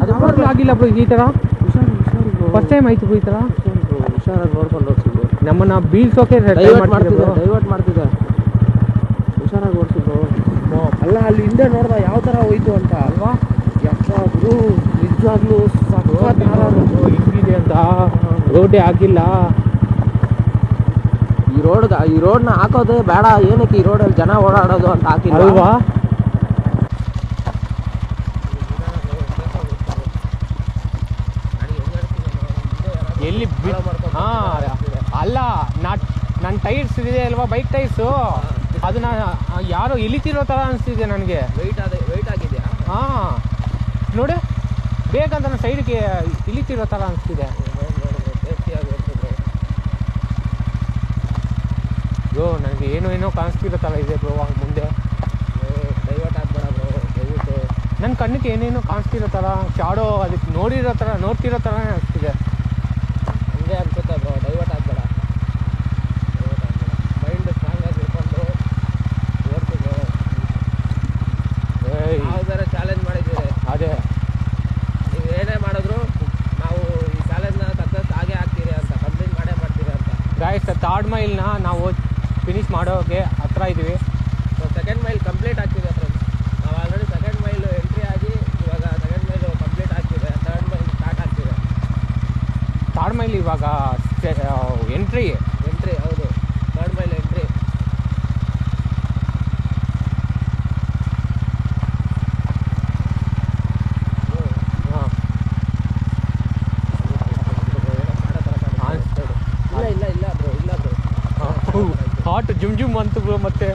ಅದು ಆಗಿಲ್ಲ ಬ್ರೋ ಈ ಥರ. ಹುಷಾರು ಬ್ರೋ. ಫಸ್ಟ್ ಟೈಮ್ ಆಯ್ತು ಬ್ರೋ ಈ ಥರ. ಹುಷಾರಾಗಿ ನೋಡ್ಕೊಂಡು ಓಡಿಸಿ ಬ್ರೋ. ನಮ್ಮನ್ನ ಬೀಳ್ಸೋಕೆ ಡೈವರ್ಟ್ ಮಾಡ್ತಿದ್ದೆ. ಹುಷಾರಾಗಿ ಓಡಿಸಿ ಬ್ರೋ. ಅಲ್ಲ ಅಲ್ಲಿ ಹಿಂದೆ ನೋಡ್ದ ಯಾವ ಥರ ಹೋಯ್ತು ಅಂತ ಅಲ್ವಾ? ಯಪ್ಪ ಬ್ರೋ, ನಿಜವಾಗ್ಲೂ ಹಿಂಗಿದೆ ಅಂತ. ರೋಡೇ ಆಗಿಲ್ಲ. ಈ ರೋಡ್ನ ಹಾಕೋದೇ ಬೇಡ, ಏನಕ್ಕೆ ಈ ರೋಡಲ್ಲಿ ಜನ ಓಡಾಡೋದು ಅಂತ ಹಾಕಿಲ್ಲ ಅಲ್ವಾ? ಎಲ್ಲಿ ಅಲ್ಲ, ನನ್ನ ಟೈರ್ಸ್ ಇದೆ ಅಲ್ವಾ, ಬೈಕ್ ಟೈರ್ಸು, ಅದನ್ನ ಯಾರೋ ಇಳಿತಿರೋ ಥರ ಅನಿಸ್ತಿದೆ ನನಗೆ. ವೆಯ್ಟ್ ಆಗಿದೆಯಾ? ಹಾಂ ನೋಡಿ, ಬೇಕಂತ ನನ್ನ ಸೈಡ್ಗೆ ಇಳಿತಿರೋ ಥರ ಅನಿಸ್ತಿದೆ. ಬ್ರೋ ನನಗೆ ಏನೋ ಕಾಣಿಸ್ತಿರೋ ಥರ ಇದೆ ಬ್ರೋ ಮುಂದೆ. ಡೈವರ್ಟ್ ಆಗ್ಬೇಡ ಬ್ರೋ ದಯವಿಟ್ಟು. ನನ್ನ ಕಣ್ಣಿಗೆ ಏನೇನೋ ಕಾಣಿಸ್ತಿರೋ ಥರ, ಶಾಡೋ ಅದಕ್ಕೆ ನೋಡ್ತಿರೋ ಥರನೇ ಅನಿಸ್ತಿದೆ. ಹಂಗೆ ಅನ್ಸುತ್ತೆ ಬ್ರೋ, ಡೈವರ್ಟ್ ಆಗ್ಬೇಡ. ಮೈಂಡ್ ಸ್ಟ್ರಾಂಗ್ ಆಗಿ ಇಟ್ಕೊಂಡು ಓಡ್ತು ಬ್ರೋ. ನಾವು ಬೇರೆ ಚಾಲೆಂಜ್ ಮಾಡಿದ್ದೀವಿ. ಅದೇ ನೀವು ಏನೇ ಮಾಡಿದ್ರು ನಾವು ಈ ಚಾಲೆಂಜ್ನ ಸಕ್ಸಸ್ ಆಗೇ ಆಗ್ತೀರಿ ಅಂತ, ಕಂಪ್ಲೀಟ್ ಮಾಡೇ ಮಾಡ್ತೀರಿ ಅಂತ. ಗಾಯ್ಸ್, ಥರ್ಡ್ ಮೈಲ್ನ ನಾವು ಫಿನಿಶ್ ಮಾಡೋಕ್ಕೆ ಹತ್ರ ಇದ್ದೀವಿ. ಸೊ ಸೆಕೆಂಡ್ ಮೈಲ್ ಕಂಪ್ಲೀಟ್ ಆಗ್ತಿದೆ ಫ್ರೆಂಡ್ಸ್. ನಾವು ಆಲ್ರೆಡಿ ಸೆಕೆಂಡ್ ಮೈಲು ಎಂಟ್ರಿ ಆಗಿ ಇವಾಗ ಸೆಕೆಂಡ್ ಮೈಲು ಕಂಪ್ಲೀಟ್ ಆಗ್ತಿದೆ. ಥರ್ಡ್ ಮೈಲ್ ಸ್ಟಾರ್ಟ್ ಆಗ್ತಿದೆ. ಥರ್ಡ್ ಮೈಲ್ ಇವಾಗ ಎಂಟ್ರಿ. ಹೌದು, ಥರ್ಡ್ ಮೈಲ್ ಎಂಟ್ರಿ. ಇಲ್ಲ ಬ್ರೋ. ಹಾಟ್ ಜುಮ್ ಅಂತು ಬ್ರೋ. ಮತ್ತೆ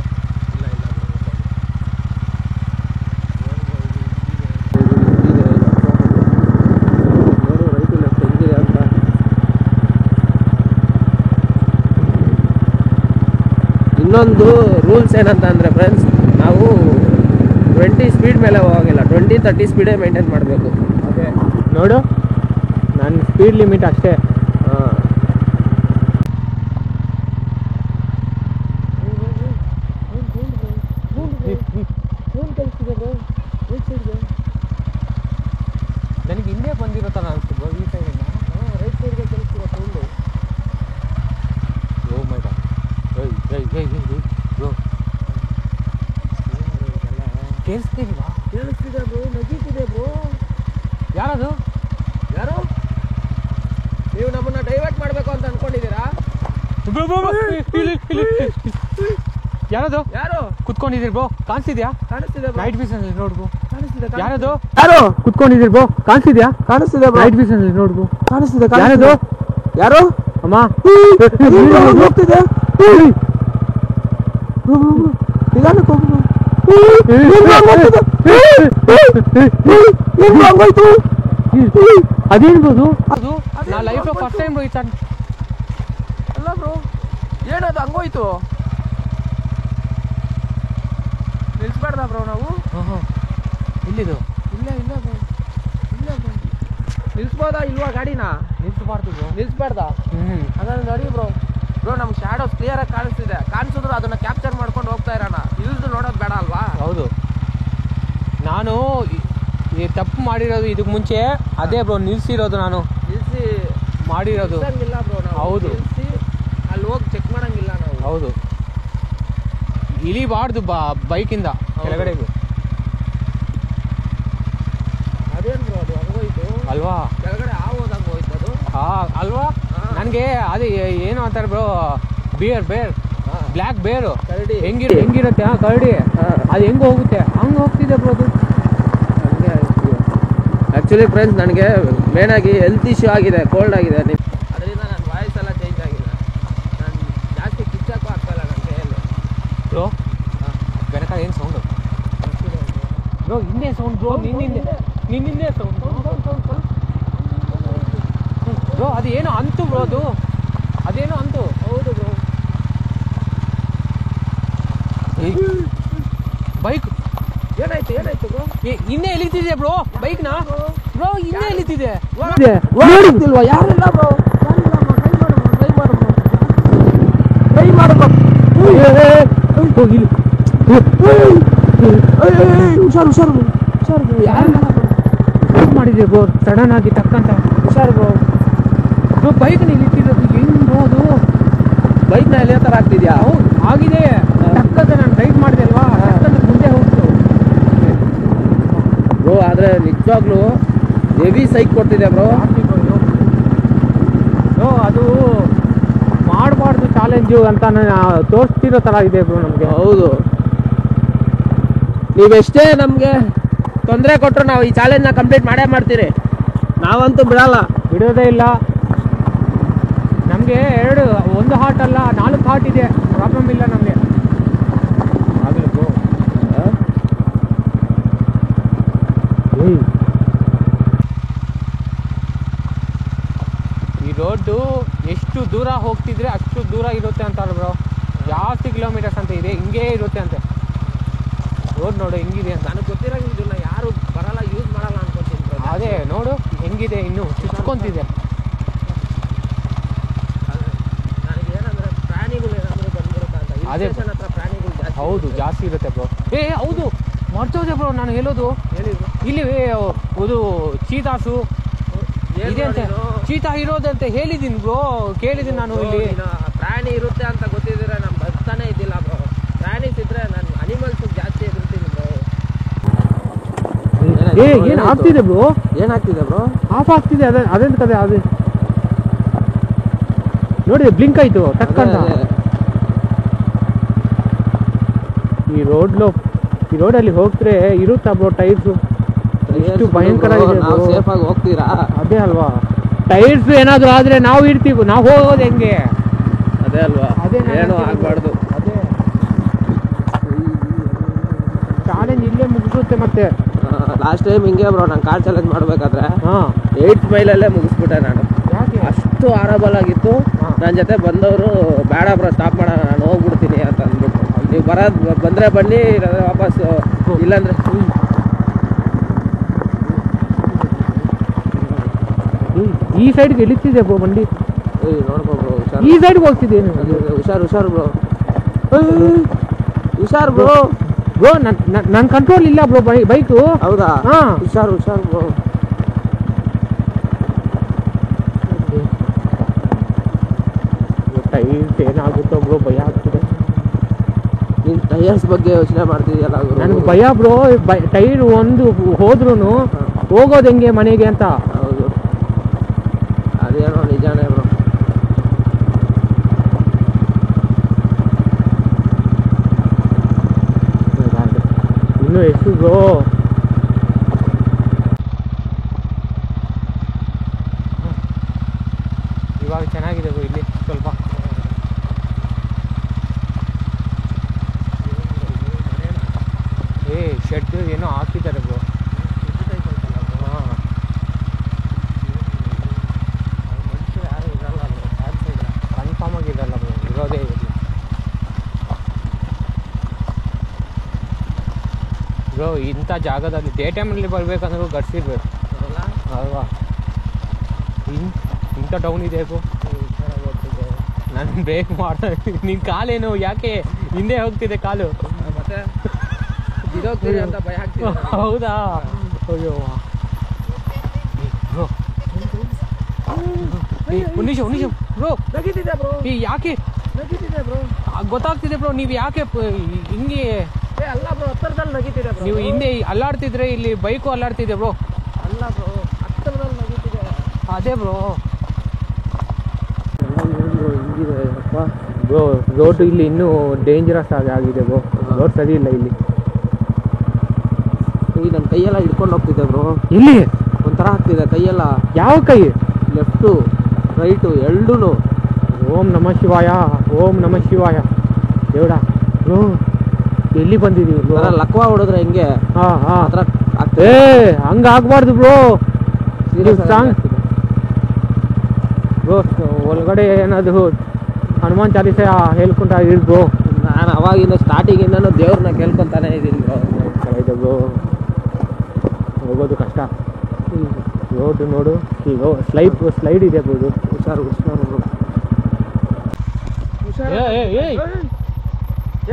ಇನ್ನೊಂದು ರೂಲ್ಸ್ ಏನಂತ ಅಂದರೆ ಫ್ರೆಂಡ್ಸ್, ನಾವು 20 ಸ್ಪೀಡ್ ಮೇಲೆ ಹೋಗಿಲ್ಲ, 20-30 ಸ್ಪೀಡೇ ಮೇಂಟೈನ್ ಮಾಡಬೇಕು. ಅದೇ ನೋಡು, ನನ್ನ ಸ್ಪೀಡ್ ಲಿಮಿಟ್ ಅಷ್ಟೇ. ಚಲಿಸ್ತಿರೋ ಥರ ಅನಿಸ್ತು ಈ ಸೈಡಿಂದ. ರೈಟ್ ಸೈಡ್ಗೆ ಚಲಿಸ್ತಿರೋ ಸೌಂಡು. ಓ ಮೈ ಗಾಡ್. ಬ್ರೋ ಕೇಳಿಸ್ತಿಲ್ವಾ? ಕೇಳಿಸ್ತಿದೆ ಬ್ರೋ, ನಗೀತಿದೆ ಬ್ರೋ. ಯಾರದು? ಯಾರು ನೀವು ನಮ್ಮನ್ನ ಡೈವರ್ಟ್ ಮಾಡಬೇಕು ಅಂತ ಅನ್ಕೊಂಡಿದ್ದೀರಾ? ಯಾರದು? ಯಾರು ಕುತ್ಕೊಂಡಿದ್ದೀರಿ ಬ್ರೋ? ಕಾಣಿಸ್ತಿದ್ಯಾ? ಕಾಣಿಸ್ತಿದೆ ಬ್ರೋ, ನೈಟ್ ವಿಷನ್ ಅಲ್ಲಿ ನೋಡ್ಬೋ. ಕಾಣಿಸ್ತಿದೆ. ಯಾರದು? ಯಾರು ಕುತ್ಕೊಂಡಿದ್ದೀರಿ ಬ್ರೋ? ಕಾಣಿಸ್ತಿದ್ಯಾ? ಕಾಣಿಸ್ತಿದೆ ಬ್ರೋ, ನೈಟ್ ವಿಷನ್ ಅಲ್ಲಿ ನೋಡ್ಬೋ. ಕಾಣಿಸ್ತಿದೆ. ಯಾರದು? ಯಾರು? ಅಮ್ಮ ಹೋಗ್ತಿದೆ. ನಿಧಾನಕ್ಕೆ ಹೋಗು. ಅದೇನ್ಬೋದು? ಅದು ನಾ ಲೈಫ್ ಫಸ್ಟ್ ಟೈಮ್ ಹೋಯ್ತ. ಅಲ್ಲ ಬ್ರೋ, ಏನದು ಹಂಗೋಯ್ತು? ನಿಲ್ಸ್ಬೇಡ್ದ ಬ್ರೋ ನಾವು? ಇಲ್ಲಿದು ಇಲ್ಲ ಇಲ್ಲ ಬ್ರೋ, ಇಲ್ಲ ಬ್ರೋ. ನಿಲ್ಸ್ಬೋದಾ ಇಲ್ವಾ ಗಾಡಿನ? ನಿಲ್ಸಬಾರ್ದು ಬ್ರೋ. ನಿಲ್ಸ್ಬೇಡ್ದ? ಅದನ್ನ ನೋಡಿ ಬ್ರೋ. ಬ್ರೋ ನಮ್ಗೆ ಶಾಡೋಸ್ ಕ್ಲಿಯರ್ ಆಗಿ ಕಾಣಿಸ್ತಿದೆ. ಕಾಣಿಸಿದ್ರು ಅದನ್ನ ಕ್ಯಾಪ್ಚರ್ ಮಾಡ್ಕೊಂಡು ಹೋಗ್ತಾ ಇರೋಣ. ಇಲ್ದು ನೋಡೋದು ಬೇಡ ಅಲ್ವಾ? ಹೌದು. ನಾನು ಈ ತಪ್ಪು ಮಾಡಿರೋದು ಇದಕ್ಕೆ ಮುಂಚೆ ಅದೇ ಬ್ರೋ, ನಿಲ್ಸಿರೋದು ನಾನು ನಿಲ್ಸಿ ಮಾಡಿರೋದು. ಇಲ್ಲ ಬ್ರೋ ನಾವು. ಹೌದು. ನಿಲ್ಸಿ ಅಲ್ಲಿ ಹೋಗಿ ಚೆಕ್ ಮಾಡಂಗಿಲ್ಲ ನಾವು. ಹೌದು, ಇಳಿಬಾರ್ದು ಬೈಕಿಂದ ಕೆಳಗಡೆಗೆ. ಅದೇನು ಬ್ರೋ ಅದು ಹಂಗೋಯ್ತು ಅಲ್ವಾ? ಕೆಳಗಡೆ ಹೋದಂಗೆ ಹೋಯ್ತು ಅದು. ಅಲ್ವಾ? ನನಗೆ ಅದೇ ಏನು ಅಂತಾರೆ ಬ್ರೋ, ಬೇರ್ ಬ್ಲ್ಯಾಕ್ ಬೇರು ಕರಡಿ ಹೆಂಗಿರುತ್ತೆ ಕರಡಿ, ಅದು ಹೆಂಗೆ ಹೋಗುತ್ತೆ ಹಂಗೆ ಹೋಗ್ತಿದೆ ಬ್ರೋ ಅದು. ಆ್ಯಕ್ಚುಲಿ ಫ್ರೆಂಡ್ಸ್, ನನಗೆ ಮೇನಾಗಿ ಹೆಲ್ತ್ ಇಶ್ಯೂ ಆಗಿದೆ, ಕೋಲ್ಡ್ ಆಗಿದೆ. ಅದರಿಂದ ನನ್ನ ವಾಯ್ಸ್ ಎಲ್ಲ ಚೇಂಜ್ ಆಗಿದೆ. ನಾನು ಜಾಸ್ತಿ ಕಿಚ್ಚಕ್ಕೂ ಆಗ್ತಾಯಿಲ್ಲ ನನ್ನ ಕೈಯಲ್ಲಿ. ಬ್ರೋ ಬೆನಕ ಏನು ಸೌಂಡು ಬ್ರೋ? ಹಿಂದೆ ಸೌಂಡ್ ಬ್ರೋ, ನಿನ್ನಿಂದೆ ಸೌಂಡ್ ಬ್ರೋ. ಅದು ಏನೋ ಅಂತು ಬ್ರೋ, ಅದೇನೋ ಅಂತು. ಹೌದು ಬ್ರೋ. ಬೈಕ್ ಏನಾಯ್ತು ಬ್ರೋ? ಇನ್ನೇ ಎಳಿತಿದೆ ಬ್ರೋ ಬೈಕ್ನ. ಬ್ರೋ ಇನ್ನೇ ಎಳಿತಿದೆ. ನೋಡಿದ್ದಿಲ್ವಾ? ಯಾರಿಲ್ಲ ಬ್ರೋ, ಟ್ರೈ ಮಾಡು. ಹುಷಾರು. ಯಾರಿಲ್ಲ ಮಾಡಿದೆ ಬ್ರೋ, ಸಡನ್ ಆಗಿ ತಕ್ಕಂತ. ಹುಷಾರು ಬ್ರೋ. ಬ್ರೋ ಬೈಕ್ನ ಇಳಿತಿರೋದು ಹೆಂಗ್ ಬ್ರೋ? ಅದು ಬೈಕ್ನ ಎಲೆ ಥರ ಆಗ್ತಿದ್ಯಾ? ಹೌದು ಆಗಿದೆ. ತಕ್ಕಂತ ನಾನು ರೈಡ್ ಮಾಡಿದೆ ಅಲ್ವಾ, ಮುಂದೆ ಹೋಗ್ತು ಬ್ರೋ. ಆದರೆ ನಿಜವಾಗ್ಲೂ ಹೆವಿ ಸೈಕ್ ಕೊಡ್ತಿದೆ ಬ್ರೋ. ಅದು ಮಾಡಬಾರ್ದು ಚಾಲೆಂಜು ಅಂತ ತೋರಿಸ್ತಿರೋ ಥರ ಇದೆ ಬ್ರೋ ನಮಗೆ. ಹೌದು, ನೀವೆಷ್ಟೇ ನಮಗೆ ತೊಂದರೆ ಕೊಟ್ಟರು ನಾವು ಈ ಚಾಲೆಂಜ್ನ ಕಂಪ್ಲೀಟ್ ಮಾಡೇ ಮಾಡ್ತೀರಿ. ನಾವಂತೂ ಬಿಡೋದೇ ಇಲ್ಲ. ನಮಗೆ ಒಂದು ಹಾರ್ಟ್ ಅಲ್ಲ 4 ಹಾರ್ಟ್ ಇದೆ, ಪ್ರಾಬ್ಲಮ್ ಇಲ್ಲ ನಮಗೆ. ಆಗಲಿ ಬ್ರೋ. ಈ ರೋಡ್ಡು ಎಷ್ಟು ದೂರ ಹೋಗ್ತಿದ್ರೆ ಅಷ್ಟು ದೂರ ಇರುತ್ತೆ ಅಂತಾರೆ ಬ್ರೋ. ಜಾಸ್ತಿ ಕಿಲೋಮೀಟರ್ಸ್ ಅಂತ ಇದೆ, ಹಿಂಗೇ ಇರುತ್ತೆ ಅಂತೆ ರೋಡ್. ನೋಡು ಹೆಂಗಿದೆ ಅಂತ. ನನಗೆ ಗೊತ್ತಿರೋಂಗಿಲ್ಲ, ಯಾರು ಬರಲ್ಲ, ಯೂಸ್ ಮಾಡಲ್ಲ ಅನ್ಕೋತೀನಿ ಬ್ರೋ. ಅದೇ ನೋಡು ಹೆಂಗಿದೆ, ಇನ್ನೂ ಚುಚ್ಕೊಂತಿದೆ. ನನಗೆ ಏನಂದ್ರೆ ಪ್ರಾಣಿಗಳು ಏನಾದರೂ ಬಂದ್ಬಿಡುತ್ತೆ ಅಂತ. ಅದೇ ಹತ್ರ ಪ್ರಾಣಿಗಳು ಜಾಸ್ತಿ. ಹೌದು, ಜಾಸ್ತಿ ಇರುತ್ತೆ ಬ್ರೋ. ಹೌದು, ಮರ್ತೋದೆ ಬ್ರೋ ನಾನು ಹೇಳೋದು. ಹೇಳಿ ಬ್ರೋ. ಇಲ್ಲಿ ಇದು ಚೀತಾಸು ಇದೆ ಅಂತೆ, ಚೀತಾ ಇರೋದಂತೆ ಹೇಳಿದ್ದೀನಿ ಬ್ರೋ, ಕೇಳಿದ್ದೀನಿ ನಾನು. ಇಲ್ಲಿ ಪ್ರಾಣಿ ಇರುತ್ತೆ ಅಂತ ಗೊತ್ತಿದ್ರೆ ನಾನು ಬರ್ತಾನೆ ಇದ್ದಿಲ್ಲ ಬ್ರೋ. ಪ್ರಾಣಿ ಇದ್ರೆ ನಾನು ಅನಿಮಲ್ಸ್ ಜಾಸ್ತಿ ಎದುರ್ತೀನಿ ಬ್ರೋ. ಏನು ಆಗ್ತಿದೆ ಬ್ರೋ? ಏನಾಗ್ತಿದೆ ಬ್ರೋ? ಆಫ್ ಆಗ್ತಿದೆ. ಅದೇಂತ ಕದೆ ಅದು ನೋಡಿ, ಬ್ಲಿಂಕ್ ಆಯ್ತು ಟಕ್ಕಂತ. ಈ ರೋಡಲ್ಲಿ ಹೋಗ್ತಾರೆ ಇರುತ್ತಾ ಬ್ರೋ ಟೈರ್ಸು? ಎಷ್ಟು ಭಯಂಕರ ಇದೆ. ಸೇಫ್ ಆಗಿ ಹೋಗ್ತೀರಾ? ಅದೇ ಅಲ್ವಾ, ಟೈರ್ಸ್ ಏನಾದ್ರು ಆದ್ರೆ ನಾವು ಇರ್ತೀವಿ, ನಾವು ಹೋಗೋದು ಹೆಂಗೆ? ಅದೇ ಅಲ್ವಾ, ಏನು ಆಗ್ಬಾರ್ದು. ಅದೇ ಚಾಲೆಂಜ್ ಇಲ್ಲೇ ಮುಗಿಸುತ್ತೆ ಮತ್ತೆ. ಲಾಸ್ಟ್ ಟೈಮ್ ಹಿಂಗೆ ಬ್ರೋ, ನಾನು ಕಾರ್ ಚಾಲೆಂಜ್ ಮಾಡ್ಬೇಕಾದ್ರೆ 8 ಮೈಲಲ್ಲೇ ಮುಗಿಸ್ಬಿಟ್ಟೆ ನಾನು. ಯಾಕೆ? ಅಷ್ಟು ಆರಬಲ್ ಆಗಿತ್ತು. ನನ್ನ ಜೊತೆ ಬಂದವರು ಬೇಡ ಬ್ರೋ, ಸ್ಟಾಪ್ ಮಾಡೋಣ, ನಾನು ಹೋಗ್ಬಿಡ್ತೀನಿ ಅಂತ ಅಂದ್ಬಿಟ್ಟು. ನೀವು ಬಂದ್ರೆ ಬನ್ನಿ, ವಾಪಸ್ ಇಲ್ಲಾಂದ್ರೆ ಈ ಸೈಡ್ಗೆ ಇಳಿತಿದೆ ಬ್ರೋ ಬಂಡಿ. ನೋಡ್ಕೊ ಬ್ರೋ, ಈ ಸೈಡ್ಗೆ ಹೋಗ್ತಿದೆ. ಹುಷಾರು ಬ್ರೋ, ಹುಷಾರು ಬ್ರೋ. ಬ್ರೋ ನನ್ನ ಕಂಟ್ರೋಲ್ ಇಲ್ಲ ಬ್ರೋ ಬೈಕು. ಹೌದಾ? ಹಾಂ, ಹುಷಾರು ಬ್ರೋ. ಟೈರ್ ಏನಾಗುತ್ತೋ ಬ್ರೋ, ಭಯ ಆಗ್ತಿದೆ. ನೀನು ಟೈರ್ಸ್ ಬಗ್ಗೆ ಯೋಚನೆ ಮಾಡ್ತಿದ್ಯಲ್ಲ ನನಗೆ ಭಯ ಬ್ರೋ, ಟೈರ್ ಒಂದು ಹೋದ್ರೂ ಹೋಗೋದು ಹೆಂಗೆ ಮನೆಗೆ ಅಂತ. ಹೌದು, ಅದೇನೋ ನಿಜಾನೇ ಬ್ರೋ. ಇನ್ನೂ ಎಷ್ಟು ಬ್ರೋ? ಇವಾಗ ಚೆನ್ನಾಗಿದೆ ಬ್ರೋ ಇಲ್ಲಿ ಸ್ವಲ್ಪ. ಶೆಡ್ ಏನೋ ಹಾಕಿದ್ದಾರೆ ಬ್ರೋ. ಹಾಂ, ಮನುಷ್ಯರು ಯಾರು ಇರಲ್ಲ ಬ್ರೋ, ಕನ್ಫರ್ಮ್ ಆಗಿರಲ್ಲ ಬ್ರೋ, ಇರೋದೇ ಇರಲಿ ಬ್ರೋ. ಇಂಥ ಜಾಗದಲ್ಲಿ ಡೇ ಟೈಮಲ್ಲಿ ಬರ್ಬೇಕಂದ್ರೂ ಗಡ್ಸಿರ್ಬೇಕು ಅಲ್ವಾ? ಇಂಥ ಡೌನ್ ಇದೆ ಬ್ರೋ. ನಾನು ಬ್ರೇಕ್ ಮಾಡ್ತಾ ನಿನ್ನ ಕಾಲೇನು ಯಾಕೆ ಹಿಂದೆ ಹೋಗ್ತಿದೆ ಕಾಲು? ಮತ್ತೆ ಇರೋಗ್ತೀನಿ ಅಂತ ಭಯ ಆಗ್ತಿದೆ. ಹೌದಾ? ಅಯ್ಯೋ ಬ್ರೋ, ಒಂದು ನಿಮಿಷ ಬ್ರೋ. ನಗೀತಿದೆ ಬ್ರೋ, ಯಾಕೆ ನಗೀತಿದೆ ಬ್ರೋ, ಗೊತ್ತಾಗ್ತಿದೆ ಬ್ರೋ. ನೀವು ಯಾಕೆ ಹಿಂಗೆ? ಅಲ್ಲ ಬ್ರೋ, ಹತ್ತಿರದಲ್ಲಿ ನಗೀತಿದೆ ಬ್ರೋ. ನೀವು ಹಿಂದೆ ಅಲ್ಲಾಡ್ತಿದ್ರೆ ಇಲ್ಲಿ ಬೈಕು ಅಲ್ಲಾಡ್ತಿದೆ ಬ್ರೋ. ಅಲ್ಲ ಬ್ರೋ, ಹತ್ತಿರದಲ್ಲಿ ನಗೀತಿದೆ. ಅದೇ ಬ್ರೋ. ಹಿಂಗಿದೆ ಅಪ್ಪ ಬ್ರೋ, ರೋಡ್ ಇಲ್ಲಿ ಇನ್ನೂ ಡೇಂಜರಸ್ ಆಗಿದೆ ಬ್ರೋ. ರೋಡ್ ಸರಿ ಇಲ್ಲ ಇಲ್ಲಿ. ಈಗ ನನ್ನ ಕೈಯೆಲ್ಲ ಹಿಡ್ಕೊಂಡು ಹೋಗ್ತಿದೆ ಬ್ರೋ. ಇಲ್ಲಿ ಒಂಥರ ಆಗ್ತಿದೆ ಕೈಯೆಲ್ಲ. ಯಾವ ಕೈ? ಲೆಫ್ಟು ರೈಟು ಎರಡೂ. ಓಂ ನಮಃ ಶಿವಾಯ, ಓಂ ನಮಃ ಶಿವಾಯ. ದೇವ್ಡ ಬ್ರೋ, ಎಲ್ಲಿ ಬಂದಿದ್ದೀವಿ ಬ್ರೋ? ಲಕ್ವಾ ಹೊಡೆದ್ರೆ ಹೆಂಗೆ ಹಾಂ ಹಾಂ ಆ ಥರ ಏ ಹಂಗೆ ಆಗ್ಬಾರ್ದು ಬ್ರೋ. ಸಾಂಗ್ ಬ್ರೋ, ಒಳಗಡೆ ಏನಾದರೂ ಹನುಮಾನ್ ಚಾಲೀಸ ಹೇಳ್ಕೊಂತ ಇರ್ ಬ್ರೋ. ನಾನು ಅವಾಗಿಂದ ಸ್ಟಾರ್ಟಿಂಗಿಂದನೂ ದೇವ್ರನ್ನ ಕೇಳ್ಕೊತಾನೆ ಇದ್ದೀನಿ ಬ್ರೋ. ಇದೆ ಬ್ರೋ, ಹೋಗೋದು ಕಷ್ಟ. ರೋಡ್ ನೋಡು, ಸ್ಲೈಡ್ ಇದೆ ಬ್ರೋ. ಹುಷಾರು ಬ್ರೋ.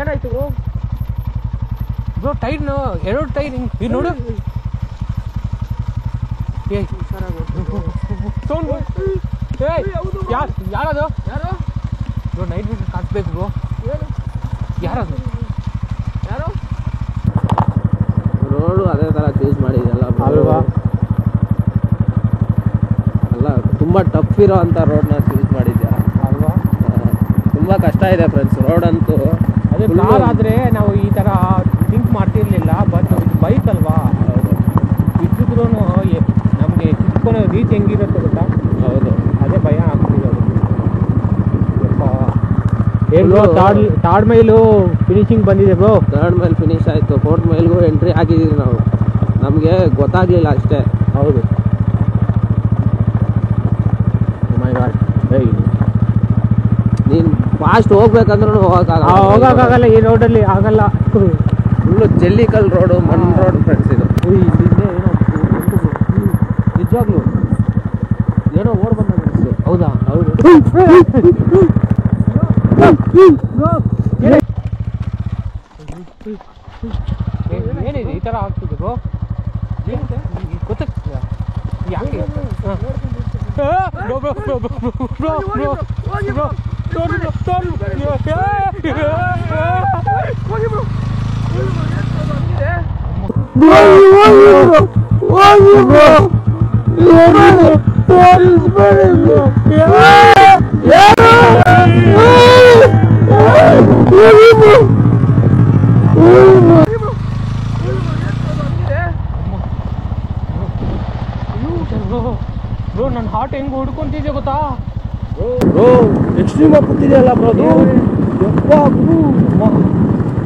ಏನಾಯ್ತು ಬ್ರೋ? ಬ್ರೋ ಟೈರ್ನು ಎರಡು ಟೈರ್ ಹಿಂಗೆ ನೋಡು. ಯಾರದು? ಯಾರು ಬ್ರೋ ನೈಟ್ ವಿಷನ್ ಕಾಟ್ಬೇಕು ಬ್ರೋ. ಯಾರದು? ಯಾರು? ರೋಡು ಅದೇ ಥರ ಚೂಸ್ ಮಾಡಿದೆಯಲ್ಲ ಅಲ್ವಾ? ಅಲ್ಲ, ತುಂಬ ಟಫ್ ಇರೋ ಅಂಥ ರೋಡ್ನ ಚೂಸ್ ಮಾಡಿದ್ಯಾ ಅಲ್ವಾ? ತುಂಬ ಕಷ್ಟ ಇದೆ ಫ್ರೆಂಡ್ಸ್ ರೋಡ್ ಅಂತೂ. ಅದೇ ಕಾರ್ ಆದರೆ ನಾವು ಈ ಥರ ಥಿಂಕ್ ಮಾಡ್ತಿರ್ಲಿಲ್ಲ. ಬಟ್ ಬೈಕ್ ಅಲ್ವಾ, ಇದ್ದಿದ್ರೂ ನಮಗೆ ಚಿತ್ಕೊಳೋ ರೀತಿ ಹೆಂಗಿರುತ್ತೆ ಗೊತ್ತಾ? ಹೌದು, ಅದೇ ಭಯ ಆಗ್ತಿದೆ. ಏನು ಥರ್ಡ್ ಮೈಲು ಫಿನಿಶಿಂಗ್ ಬಂದಿದೆ ಬ್ರೋ. ಥರ್ಡ್ ಮೈಲ್ ಫಿನಿಶ್ ಆಯಿತು, ಫೋರ್ತ್ ಮೈಲ್ಗೂ ಎಂಟ್ರಿ ಆಗಿದ್ದೀವಿ ನಾವು. ನಮಗೆ ಗೊತ್ತಾಗಲಿಲ್ಲ ಅಷ್ಟೇ. ಹೌದು. ನೀನು ಫಾಸ್ಟ್ ಹೋಗ್ಬೇಕಂದ್ರೂ ಹೋಗೋಕ್ಕಾಗಲ್ಲ ಈ ರೋಡಲ್ಲಿ, ಆಗಲ್ಲ. ಫುಲ್ಲು ಜಲ್ಲಿಕಲ್ ರೋಡು, ಮಣ್ಣು ರೋಡ್ ಫ್ರೆಂಡ್ಸ್ ಇದು. ಇಲ್ಲಿಂದ ಏನೋ ನಿಜವಾಗ್ಲೂ ಏನೋ ಓಡ್ ಬಂದ ಫ್ರೆಂಡ್ಸ್. ಹೌದಾ? ಹೌದು. ಏನಿದೆ ಈ ಥರ ಆಗ್ತಿದೆ ಬ್ರೋ? ಗೊತ್ತಾಗ್ತಿಲ್ಲ ಯಾಕೆ? ಬ್ರೋ ನನ್ನ ಹಾರ್ಟ್ ಹೆಂಗೆ ಹುಡ್ಕೊಂತಿದ್ದೆ ಗೊತ್ತಾ? ಬ್ರೋ ಎಕ್ಸ್ಟ್ರೀಮ್ ಆಗಿ ಕೂತಿದೆಯಲ್ಲ ಬ್ರೋ ಅದು.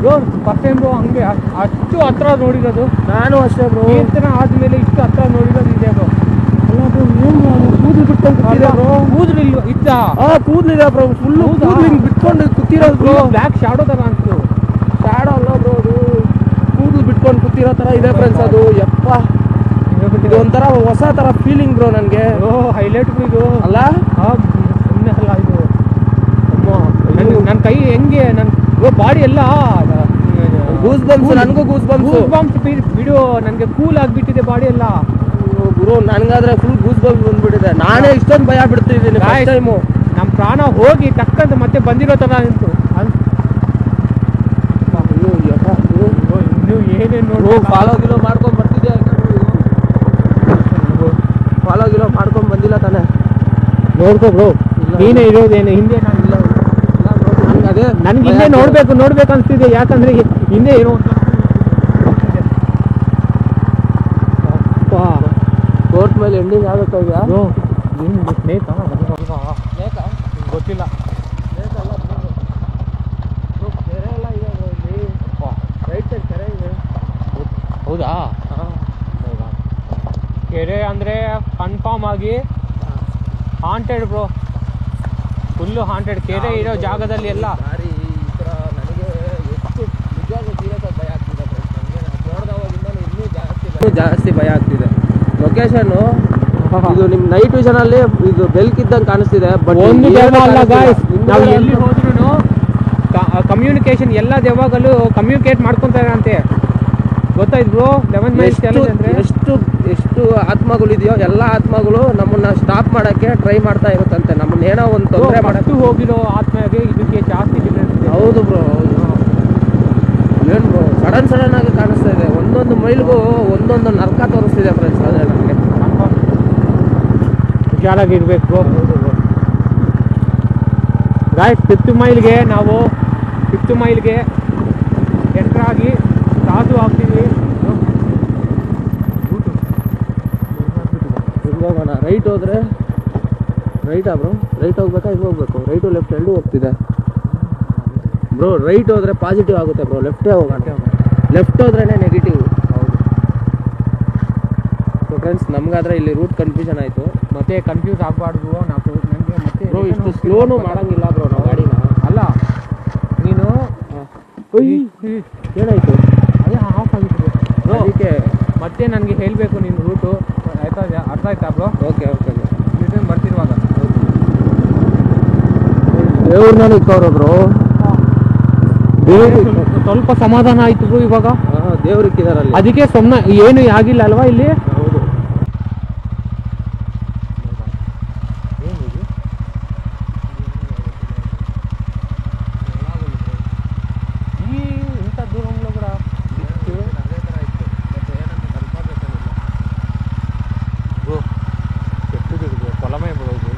ಬ್ರೋ ಫಸ್ಟ್ ಟೈಮ್ ಬ್ರೋ ಹಂಗೆ ಅಷ್ಟು ಹತ್ರ ನೋಡಿರೋದು. ನಾನು ಅಷ್ಟೇ ಬ್ರೋ. ಕೀರ್ತನ ಆದ್ಮೇಲೆ ಇಷ್ಟು ಹತ್ರ ನೋಡಿರೋದು ಇದೆ ಬ್ರೋ. ಕೂದಲು ಬಿಟ್ಕೊಂಡು ಬ್ರೋ. ಕೂದಲು ಇಲ್ವ ಇದ್ದ? ಕೂದಲಿದೆ ಬ್ರೋ, ಫುಲ್ಲು ಕೂದಲು ಹಿಂಗೆ ಬಿಟ್ಕೊಂಡು ಕೂತಿರೋದು ಬ್ರೋ. ಬ್ಲ್ಯಾಕ್ ಶಾಡೋ ಥರ ಅನ್ಸ್ತು. ಶಾಡೋ ಅಲ್ಲ ಬ್ರೋ, ಅದು ಕೂದಲು ಬಿಟ್ಕೊಂಡು ಕೂತಿರೋ ಥರ ಇದೆ ಫ್ರೆಂಡ್ಸ್ ಅದು. ಯಪ್ಪ, ಇದು ಒಂಥರ ಹೊಸ ಥರ ಫೀಲಿಂಗ್ ಬ್ರೋ ನನಗೆ. ಹೈಲೈಟ್ ಇದು ಅಲ್ಲ? ಸುಮ್ಮನೆ ಅಲ್ಲ ಇದು. ನನ್ನ ಕೈ ಹೆಂಗೆ ನನ್ನ ಬಾಡಿ ಎಲ್ಲ ಗೂಸ್ ಬಂಪ್ಸ್, ನನಗೂ ಗೂಸ್ ಬಂಪ್ಸ್ ಬಿಡು. ನನಗೆ ಕೂಲ್ ಆಗಿಬಿಟ್ಟಿದೆ ಬಾಡಿ ಎಲ್ಲ ಗುರು. ನನಗಾದ್ರೆ ಫುಲ್ ಗೂಸ್ ಬಂಪ್ಸ್ ಬಂದ್ಬಿಟ್ಟಿದೆ. ನಾನೇ ಇಷ್ಟೊಂದು ಭಯ ಬಿಡ್ತಿದ್ದೀನಿ ಫಸ್ಟ್ ಟೈಮು. ನಮ್ಮ ಪ್ರಾಣ ಹೋಗಿ ಟಕ್ಕಂತ ಮತ್ತೆ ಬಂದಿರೋ ಥರ ನಿಂತು ಇನ್ನೂ ಏನೇನು ನೋಡು. ಫಾಲೋ ಗಿಲೋ ಮಾಡ್ಕೊಂಡ್ ಬರ್ತಿದ್ಯಾ? ಫಾಲೋ ಗಿಲೋ ಮಾಡ್ಕೊಂಡ್ ಬಂದಿಲ್ಲ ತಾನೆ? ನೋಡ್ಕೋ ಬ್ರೋ, ನೀನೇ ಇರೋದೇನು ಹಿಂದೆ? ನಾನು ಇಲ್ಲ, ಅದೇ ನನ್ಗೆ ಹಿಂದೆ ನೋಡ್ಬೇಕು ಅನ್ಸ್ತಿದೆ. ಯಾಕಂದ್ರೆ ಹಿಂದೆ ಏನೋ ಕೋರ್ಟ್ ಮೇಲೆ ಎಂಡಿಂಗ್ ಆಗುತ್ತಾ ಈಗ? ಸ್ನೇಹಿತ ಗೊತ್ತಿಲ್ಲ. ಕೆರೆ ಎಲ್ಲ ಇದೆ ಇಲ್ಲಿ, ರೈಟ್ ಸೈಡ್ ಕೆರೆ ಇದೆ. ಹೌದಾ? ಕೆರೆ ಅಂದರೆ ಕನ್ಫರ್ಮ್ ಆಗಿ ಹಾಂಟೆಡ್ ಬ್ರೋ, ಫುಲ್ಲು ಹಾಂಟೆಡ್. ಕೆರೆ ಇರೋ ಜಾಗದಲ್ಲಿ ಎಲ್ಲ ದಾರಿ ಈ ಥರ ನನಗೆ ಎಷ್ಟು ನಿಜವಾಗ್ಲೂ ಸೀರಿಯಸ್ ಆಗಿ ಭಯ ಆಗ್ತಿದೆ ಫ್ರೆಂಡ್ಸ್. ನನಗೆ ನಾನು ನೋಡಿದವಾಗಿಂದ ಇನ್ನೂ ಜಾಸ್ತಿ ಭಯ ಆಗ್ತಿದೆ. ಲೊಕೇಶನ್ನು ಇದು ನಿಮ್ಮ ನೈಟ್ ವಿಷನ್ ಅಲ್ಲಿ ಇದು ಬೆಲ್ಕಿದ್ದಂಗೆ ಕಾಣಿಸ್ತಿದೆ. ಬಟ್ ಒಂದು ದೆವ್ವ ಅಲ್ಲ ಗಾಯ್ಸ್, ನಾವು ಎಲ್ಲಿ ಹೋದ್ರೂ ಕಮ್ಯುನಿಕೇಶನ್ ಎಲ್ಲ ದೆವ್ವಗಳು ಕಮ್ಯುನಿಕೇಟ್ ಮಾಡ್ಕೊಂತಾರೆ ಅಂತೆ. ಗೊತ್ತಾಯ್ತು ಬ್ರೋ? 11 ಮೈಲ್ಸ್ ಚಾಲೆಂಜ್ ಅಂದ್ರೆ ಎಷ್ಟು ಆತ್ಮಗಳಿದೆಯೋ ಎಲ್ಲ ಆತ್ಮಗಳು ನಮ್ಮನ್ನ ಸ್ಟಾಪ್ ಮಾಡಕ್ಕೆ ಟ್ರೈ ಮಾಡ್ತಾ ಇರುತ್ತಂತೆ. ನಮ್ಮನ್ನ ಏನೋ ಒಂದು ತೊಂದರೆ ಮಾಡಕ್ಕೆ ಹೋಗಿರೋ ಆತ್ಮಗೆ ಇದಕ್ಕೆ ಜಾಸ್ತಿ ಡಿಫ್ರೆನ್ಸ್ ಇದೆ. ಹೌದು ಬ್ರೋ, ಏನು ಬ್ರೋ, ಸಡನ್ ಆಗಿ ಕಾಣಿಸ್ತಾ ಇದೆ. ಒಂದೊಂದು ಮೈಲ್ಗೂ ಒಂದೊಂದು ನರ್ಕ ತೋರಿಸ್ತಿದೆ ಫ್ರೆಂಡ್ಸ್. ಅದೇ ನನಗೆ ಹುಷಾರಾಗಿರ್ಬೇಕು ಬ್ರೋ. ಗಾಯ್ಸ್, 5th ಮೈಲ್ಗೆ ನಾವು 5th ಮೈಲ್ಗೆ ಎಂಟ್ರ್ ಆಗಿ ಕಾಸು ಹಾಕ್ತೀವಿ. ಹೋಗೋಣ. ರೈಟ್ ಹೋದ್ರೆ ರೈಟಾ ಬ್ರೋ? ರೈಟ್ ಹೋಗ್ಬೇಕಾ ಹಿಂಗೆ ಹೋಗ್ಬೇಕು? ರೈಟು ಲೆಫ್ಟ್ ಎರಡೂ ಹೋಗ್ತಿದೆ ಬ್ರೋ. ರೈಟ್ ಹೋದ್ರೆ ಪಾಸಿಟಿವ್ ಆಗುತ್ತೆ ಬ್ರೋ, ಲೆಫ್ಟೇ ಹೋಗೋಣ. ಲೆಫ್ಟ್ ಹೋದ್ರೇ ನೆಗೆಟಿವ್. ಹೌದು. ಸೊ ಫ್ರೆಂಡ್ಸ್, ನಮ್ಗಾದ್ರೆ ಇಲ್ಲಿ ರೂಟ್ ಕನ್ಫ್ಯೂಷನ್ ಆಯಿತು. ಮತ್ತೆ ಕನ್ಫ್ಯೂಸ್ ಆಗಬಾರ್ದು. ನನಗೆ ಮತ್ತೆ ಬ್ರೋ ಇಷ್ಟು ಸ್ಲೋನು ಮಾಡಂಗಿಲ್ಲ ಬ್ರೋ ನಾವು ಗಾಡಿನ. ಅಲ್ಲ ನೀನು ಏನಾಯಿತು? ಅದೇ ಆಫ್ ಆಗಿತ್ತು ಬ್ರೋ. ಅದಕ್ಕೆ ಮತ್ತೆ ನನಗೆ ಹೇಳಬೇಕು ನೀನು ರೂಟು. ಆಯ್ತಾ? ಅರ್ಥ ಆಯ್ತಾ ಬ್ರೋ? ಓಕೆ ರಿಟರ್ನ್ ಬರ್ತಿರುವಾಗ ದೇವ್ರನ್ನ ಇಕ್ಕವ್ರು ಬ್ರೋ. ಸ್ವಲ್ಪ ಸಮಾಧಾನ ಆಯ್ತು ಬ್ರೋ ಇವಾಗ. ದೇವ್ರು ಇಕ್ಕಿದಾರಲ್ಲಿ, ಅದಕ್ಕೆ ಸುಮ್ಮನೆ ಏನು ಆಗಿಲ್ಲ ಅಲ್ವಾ ಇಲ್ಲಿ? ಹೌದು. ఇంత దూరంలో కూడా చెట్టు దిగు పొలమే బ్రో ఇది.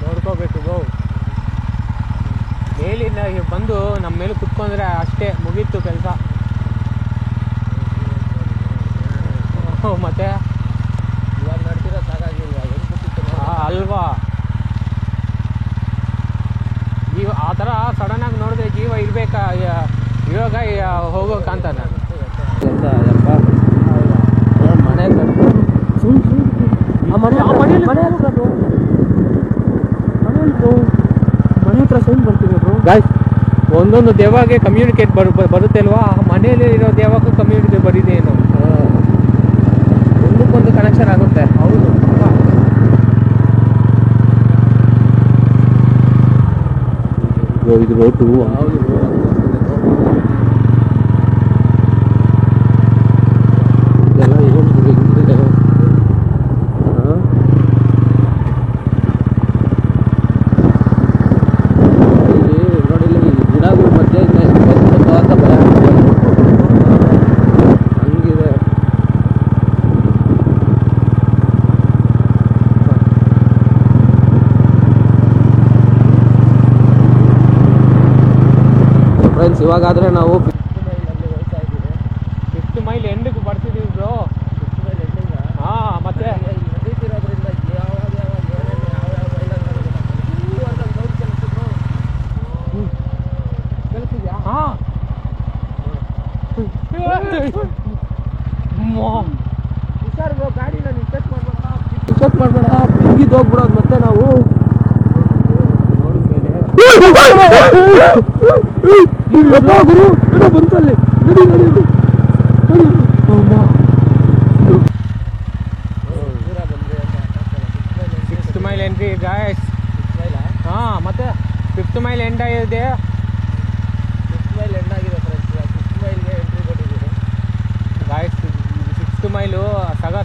ನೋಡ್ಕೋಬೇಕು ಬ್ರೋ. ಮೇಲಿಂದ ಬಂದು ನಮ್ಮ ಮೇಲೆ ಕುತ್ಕೊಂಡ್ರೆ ಅಷ್ಟೇ ಮುಗೀತು ಕೆಲಸ. ಮತ್ತೆ ಇವಾಗ ನಡ್ತಿರೋ ಸಾಕಾಗಿಲ್ವಾ? ಹೆಂಗೆ ಕೂತಿತ್ತು ಅಲ್ವಾ? ಆ ಥರ ಸಡನ್ನಾಗಿ ನೋಡಿದ್ರೆ ಜೀವ ಇರಬೇಕಾ? ಇವಾಗ ಹೋಗೋಕ್ಕಂತ ನಾನು ಮನೆ ಹತ್ರ ಸೌಂಡ್ ಬರ್ತಿದೆ ಬ್ರೋ. ಗಾಯ್ಸ್, ಒಂದೊಂದು ದೇವಾಗೆ ಕಮ್ಯುನಿಕೇಟ್ ಬರುತ್ತೆ ಅಲ್ವಾ? ಮನೆಯಲ್ಲಿ ಇರೋ ದೇವಕ್ಕೂ ಕಮ್ಯುನಿಕೇಟ್ ಬರಿದೆ ಏನು, ಒಂದಕ್ಕೊಂದು ಕನೆಕ್ಷನ್ ಆಗುತ್ತೆ. ಹೌದು. ಇದು ರೋಟು. ಹೌದು ಬ್ರೋ. ಇದೆಲ್ಲ ಹೆಂಗಿದೆ? ನೋಡಿ, ಗಿಡಗಳ ಮಧ್ಯೆ ಅಂತ ಭಯ ಹಂಗಿದೆ. ಫ್ರೆಂಡ್ಸ್, ಇವಾಗಾದರೆ ನಾವು 5th ಮೈಲಲ್ಲಿ ಹೋಗ್ತಾ ಇದ್ದೀವಿ. 5th ಮೈಲ್ ಎಂಡಿಗೆ ಬರ್ತಿದ್ದೀವಿ ಬ್ರೋ. 5th mile ಎಂಡಿಂಗ? ಹಾಂ. ಮತ್ತೆ ನಡೀತಿರೋದ್ರಿಂದ ಯಾವಾಗ ಏನೇನು ಯಾವ ಕೇಳಿಸ್ತಿದ್ಯಾ? ಹಾಂ. ಹುಷಾರು ಬ್ರೋ, ಗಾಡಿನ ನೀವು ಚೆಕ್ ಮಾಡಬೇಡ, ಹಿಂಗಿದ್ದು ಹೋಗ್ಬಿಡೋದು ಮತ್ತೆ ನಾವು. ಗುರು ಬಂತಲ್ಲಿ, ನಡಿ. 6th mile entry guys. ಹಾಂ, ಮತ್ತೆ 5th ಮೈಲ್ ಎಂಡ್ ಆಗಿದೆ. 5th ಮೈಲ್ ಎಂಡ್ ಆಗಿದೆ ಫ್ರೆಂಡ್ಸ್. 6th ಮೈಲ್ಗೆ ಎಂಟ್ರಿ ಕೊಟ್ಟಿದ್ದೀವಿ ಗಾಯ್ಸ್. 6th ಮೈಲು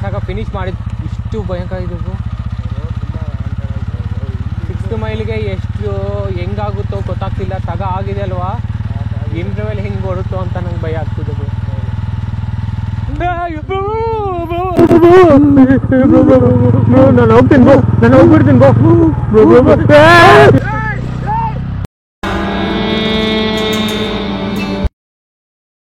ಸಗ ಫಿನಿಶ್ ಮಾಡಿದ್ದು. ಎಷ್ಟು ಭಯಂಕರ ಇದೆ ಬ್ರೋ. 6th ಮೈಲಿಗೆ ಎಷ್ಟು ಹೆಂಗಾಗುತ್ತೋ ಗೊತ್ತಾಗ್ತಿಲ್ಲ. ತಗ ಆಗಿದೆ ಅಲ್ವಾ, ಇಂಟರ್ವೆಲ್ ಹೆಂಗೆ ಬರುತ್ತೋ ಅಂತ ನಂಗೆ ಭಯ ಆಗ್ತಿದೆ ಬ್ರೋ. ನಾನು ಹೋಗ್ತೀನಿ ಬ್ರೋ, ನಾನು ಹೋಗ್ಬಿಡ್ತೀನಿ ಬ್ರೋ.